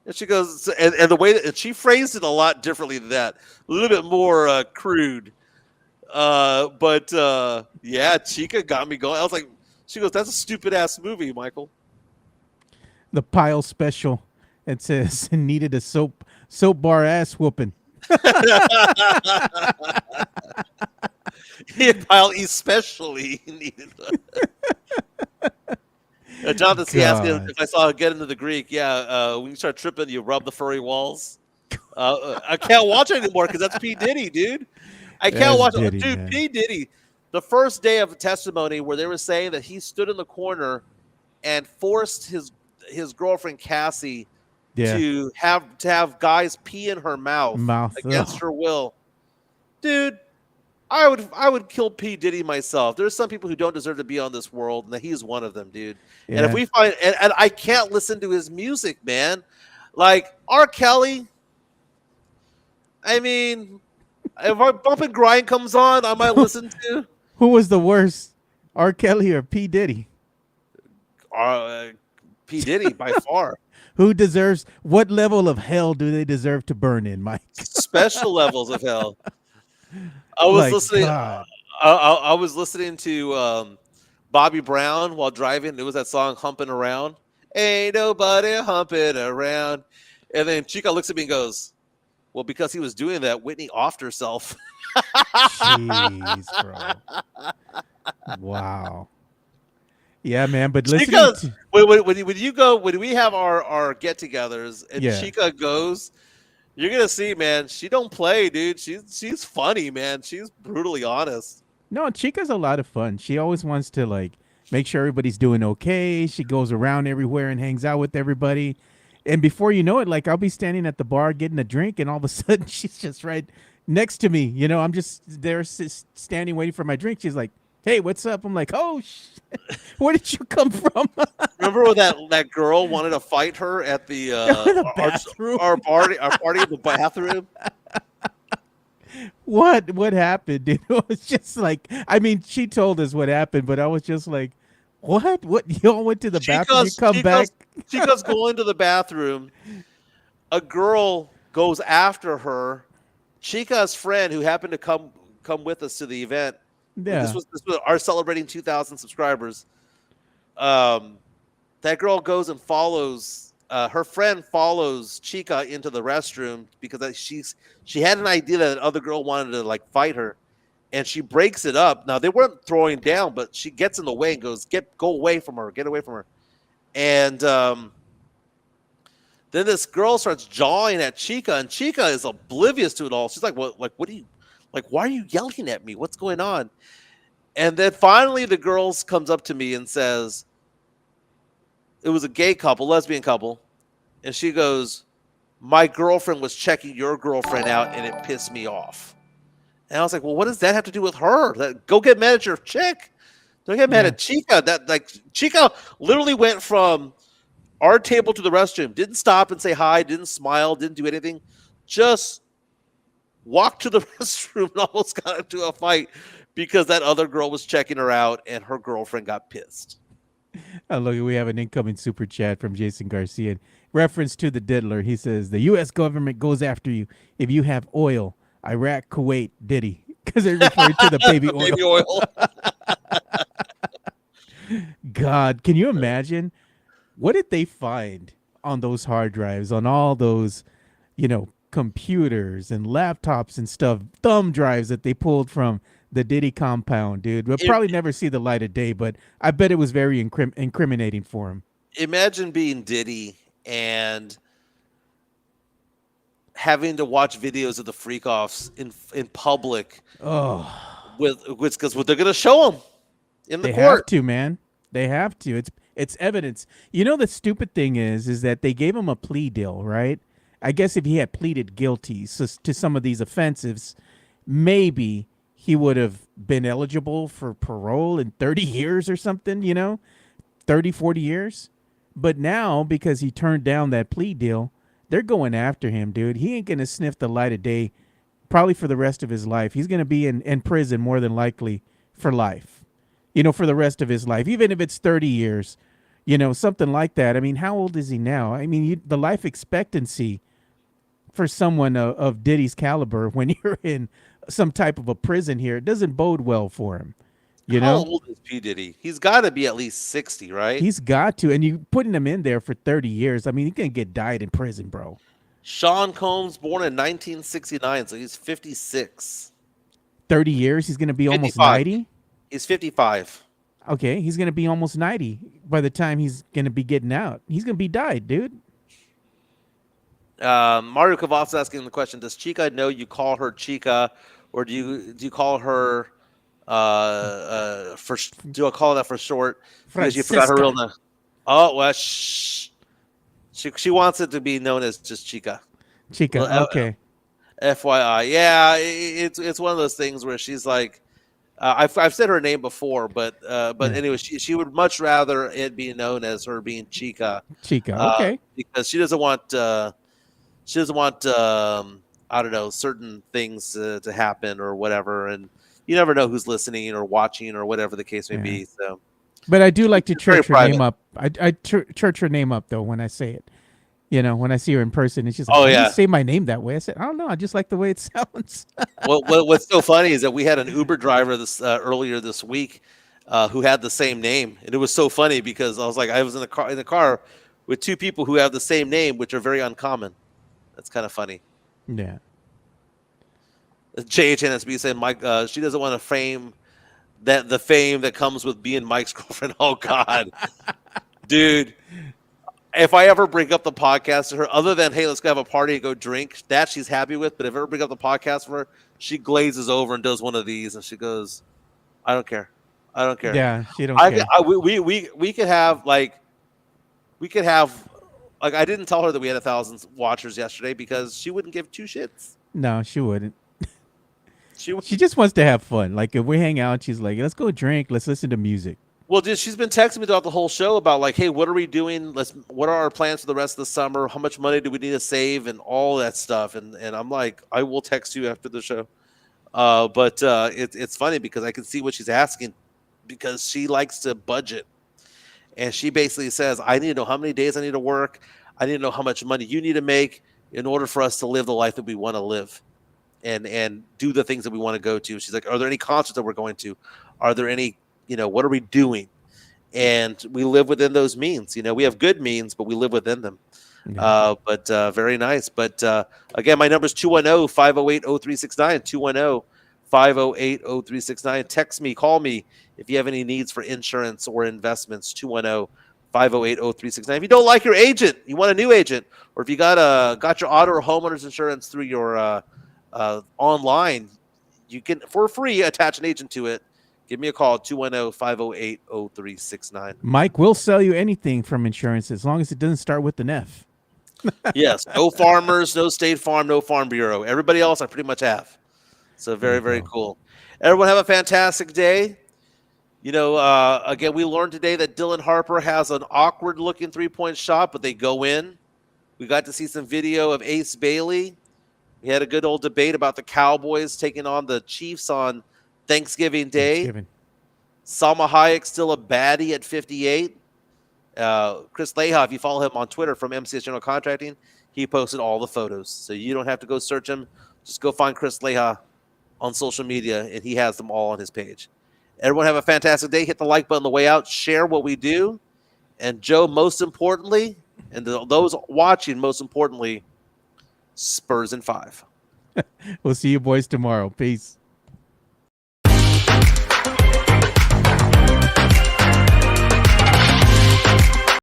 And she goes, and the way that she phrased it a lot differently than that, a little bit more crude. But Chica got me going. I was like, she goes, that's a stupid ass movie, Michael. The Pyle special. It says needed a soap bar ass whooping. Pyle especially needed. Jonathan C. asked me if I saw Get Into the Greek. Yeah, when you start tripping, you rub the furry walls. I can't watch it anymore because that's P. Diddy, dude. I can't watch it. Dude, man. P. Diddy, the first day of testimony where they were saying that he stood in the corner and forced his girlfriend Cassie to have guys pee in her mouth against her will. Dude, I would kill P. Diddy myself. There's some people who don't deserve to be on this world, and he's one of them, dude. Yeah. And if we find and I can't listen to his music, man. Like R. Kelly, I mean, if our Bump and Grind comes on, I might listen to. Who was the worst, R. Kelly or P. Diddy? P. Diddy by far. Who deserves? What level of hell do they deserve to burn in, Mike? Special levels of hell. I was listening. I was listening to Bobby Brown while driving. It was that song "Humping Around." Ain't nobody humping around. And then Chica looks at me and goes, "Well, because he was doing that, Whitney offed herself." Jeez, bro. Wow. Yeah, man. But listen, when we have our get-togethers and Chica goes. You're gonna see, man. She don't play, dude. She's funny, man. She's brutally honest. No, Chica's a lot of fun. She always wants to make sure everybody's doing okay. She goes around everywhere and hangs out with everybody. And before you know it, like I'll be standing at the bar getting a drink, and all of a sudden she's just right next to me. You know, I'm just there standing waiting for my drink. She's like, "Hey, what's up?" I'm like, "Oh, where did you come from?" Remember when that girl wanted to fight her at the The bathroom. our party in the bathroom? What happened, dude? It was just like, I mean, she told us what happened, but I was just like, what? What? You all went to the bathroom? You come back? Chica's going to the bathroom. A girl goes after her. Chica's friend, who happened to come with us to the event. Yeah. This was our celebrating 2,000 subscribers. That girl goes and follows. Her friend follows Chica into the restroom because she had an idea that another girl wanted to like fight her, and she breaks it up. Now they weren't throwing down, but she gets in the way and goes, "Go away from her! Get away from her!" And then this girl starts jawing at Chica, and Chica is oblivious to it all. She's like, "What? Like, what do you like? Why are you yelling at me? What's going on?" And then finally, the girl comes up to me and says, it was a gay couple, lesbian couple. And she goes, "My girlfriend was checking your girlfriend out and it pissed me off." And I was like, well, what does that have to do with her? Go get mad at your chick. Don't get mad at Chica. Chica literally went from our table to the restroom, didn't stop and say hi, didn't smile, didn't do anything. Just walked to the restroom and almost got into a fight because that other girl was checking her out and her girlfriend got pissed. Oh, look, we have an incoming super chat from Jason Garcia. Reference to the diddler. He says, the U.S. government goes after you if you have oil. Iraq, Kuwait, Diddy. Because they're referring to the baby oil. Baby oil. God, can you imagine? What did they find on those hard drives, on all those, computers and laptops and stuff, thumb drives that they pulled from the Diddy compound, dude? We'll probably never see the light of day, but I bet it was very incriminating for him. Imagine being Diddy and having to watch videos of the freak-offs in public. Oh, because they're going to show them in the they court. have to, man. They have to. It's evidence. You know, the stupid thing is that they gave him a plea deal, right? I guess if he had pleaded guilty to some of these offenses, maybe he would have been eligible for parole in 30 years or something, 30, 40 years. But now, because he turned down that plea deal, they're going after him, dude. He ain't going to sniff the light of day probably for the rest of his life. He's going to be in prison more than likely for life, for the rest of his life, even if it's 30 years, something like that. I mean, how old is he now? I mean, the life expectancy for someone of Diddy's caliber when you're in some type of a prison here, it doesn't bode well for him. How old is P. Diddy? He's got to be at least 60, right? He's got to. And you putting him in there for 30 years. I mean, he can get died in prison, bro. Sean Combs, born in 1969, so he's 56. 30 years? He's going to be 55. Almost 90? He's 55. Okay, he's going to be almost 90 by the time he's going to be getting out. He's going to be died, dude. Mario Cavaz's asking the question, does Chica know you call her Chica, or do you call her do I call that for short? Because you forgot her real name. Oh, well, shh. She wants it to be known as just Chica. Chica, okay. FYI. Yeah, it's one of those things where she's like, I've said her name before, but anyway, she would much rather it be known as her being Chica. Chica, okay. Because she doesn't want I don't know, certain things to happen or whatever, and you never know who's listening or watching or whatever the case may be. So, but I do like to church her name up. I church her name up though when I say it. When I see her in person, and she's like, "Why do you say my name that way?" I said, "I don't know. I just like the way it sounds." What's so funny is that we had an Uber driver earlier this week who had the same name, and it was so funny because I was in the car with two people who have the same name, which are very uncommon. That's kind of funny. Yeah. JHNSB saying Mike, she doesn't want to frame the fame that comes with being Mike's girlfriend. Oh God, dude. If I ever bring up the podcast to her, other than, hey, let's go have a party and go drink, that she's happy with. But if I ever bring up the podcast for her, she glazes over and does one of these, and she goes, I don't care. I don't care. Yeah, she don't care. We could have like I didn't tell her that we had 1,000 watchers yesterday because she wouldn't give two shits. No, she wouldn't. She She just wants to have fun. Like if we hang out, she's like, let's go drink, let's listen to music. Well, dude, she's been texting me throughout the whole show about like, hey, what are we doing? What are our plans for the rest of the summer? How much money do we need to save and all that stuff? And I'm like, I will text you after the show. But it's funny because I can see what she's asking because she likes to budget. And she basically says, I need to know how many days I need to work. I need to know how much money you need to make in order for us to live the life that we want to live and do the things that we want to go to. She's like, are there any concerts that we're going to? Are there any, what are we doing? And we live within those means. We have good means, but we live within them. But very nice. But again, my number is 210-508-0369, 210-508-0369. Text me, call me if you have any needs for insurance or investments, 210-508-0369. If you don't like your agent, you want a new agent, or if you got your auto or homeowner's insurance through your online, you can, for free, attach an agent to it. Give me a call, 210-508-0369. Mike will sell you anything from insurance as long as it doesn't start with an F. Yes, no Farmers, no State Farm, no Farm Bureau. Everybody else I pretty much have. So very, very cool. Everyone have a fantastic day. Again, we learned today that Dylan Harper has an awkward-looking three-point shot, but they go in. We got to see some video of Ace Bailey. We had a good old debate about the Cowboys taking on the Chiefs on Thanksgiving Day. Salma Hayek still a baddie at 58. Chris Leha, if you follow him on Twitter from MCS General Contracting, he posted all the photos. So you don't have to go search him. Just go find Chris Leha on social media, and he has them all on his page. Everyone have a fantastic day. Hit the like button on the way out. Share what we do. And Joe, most importantly, and those watching, most importantly, Spurs in 5. We'll see you boys tomorrow. Peace.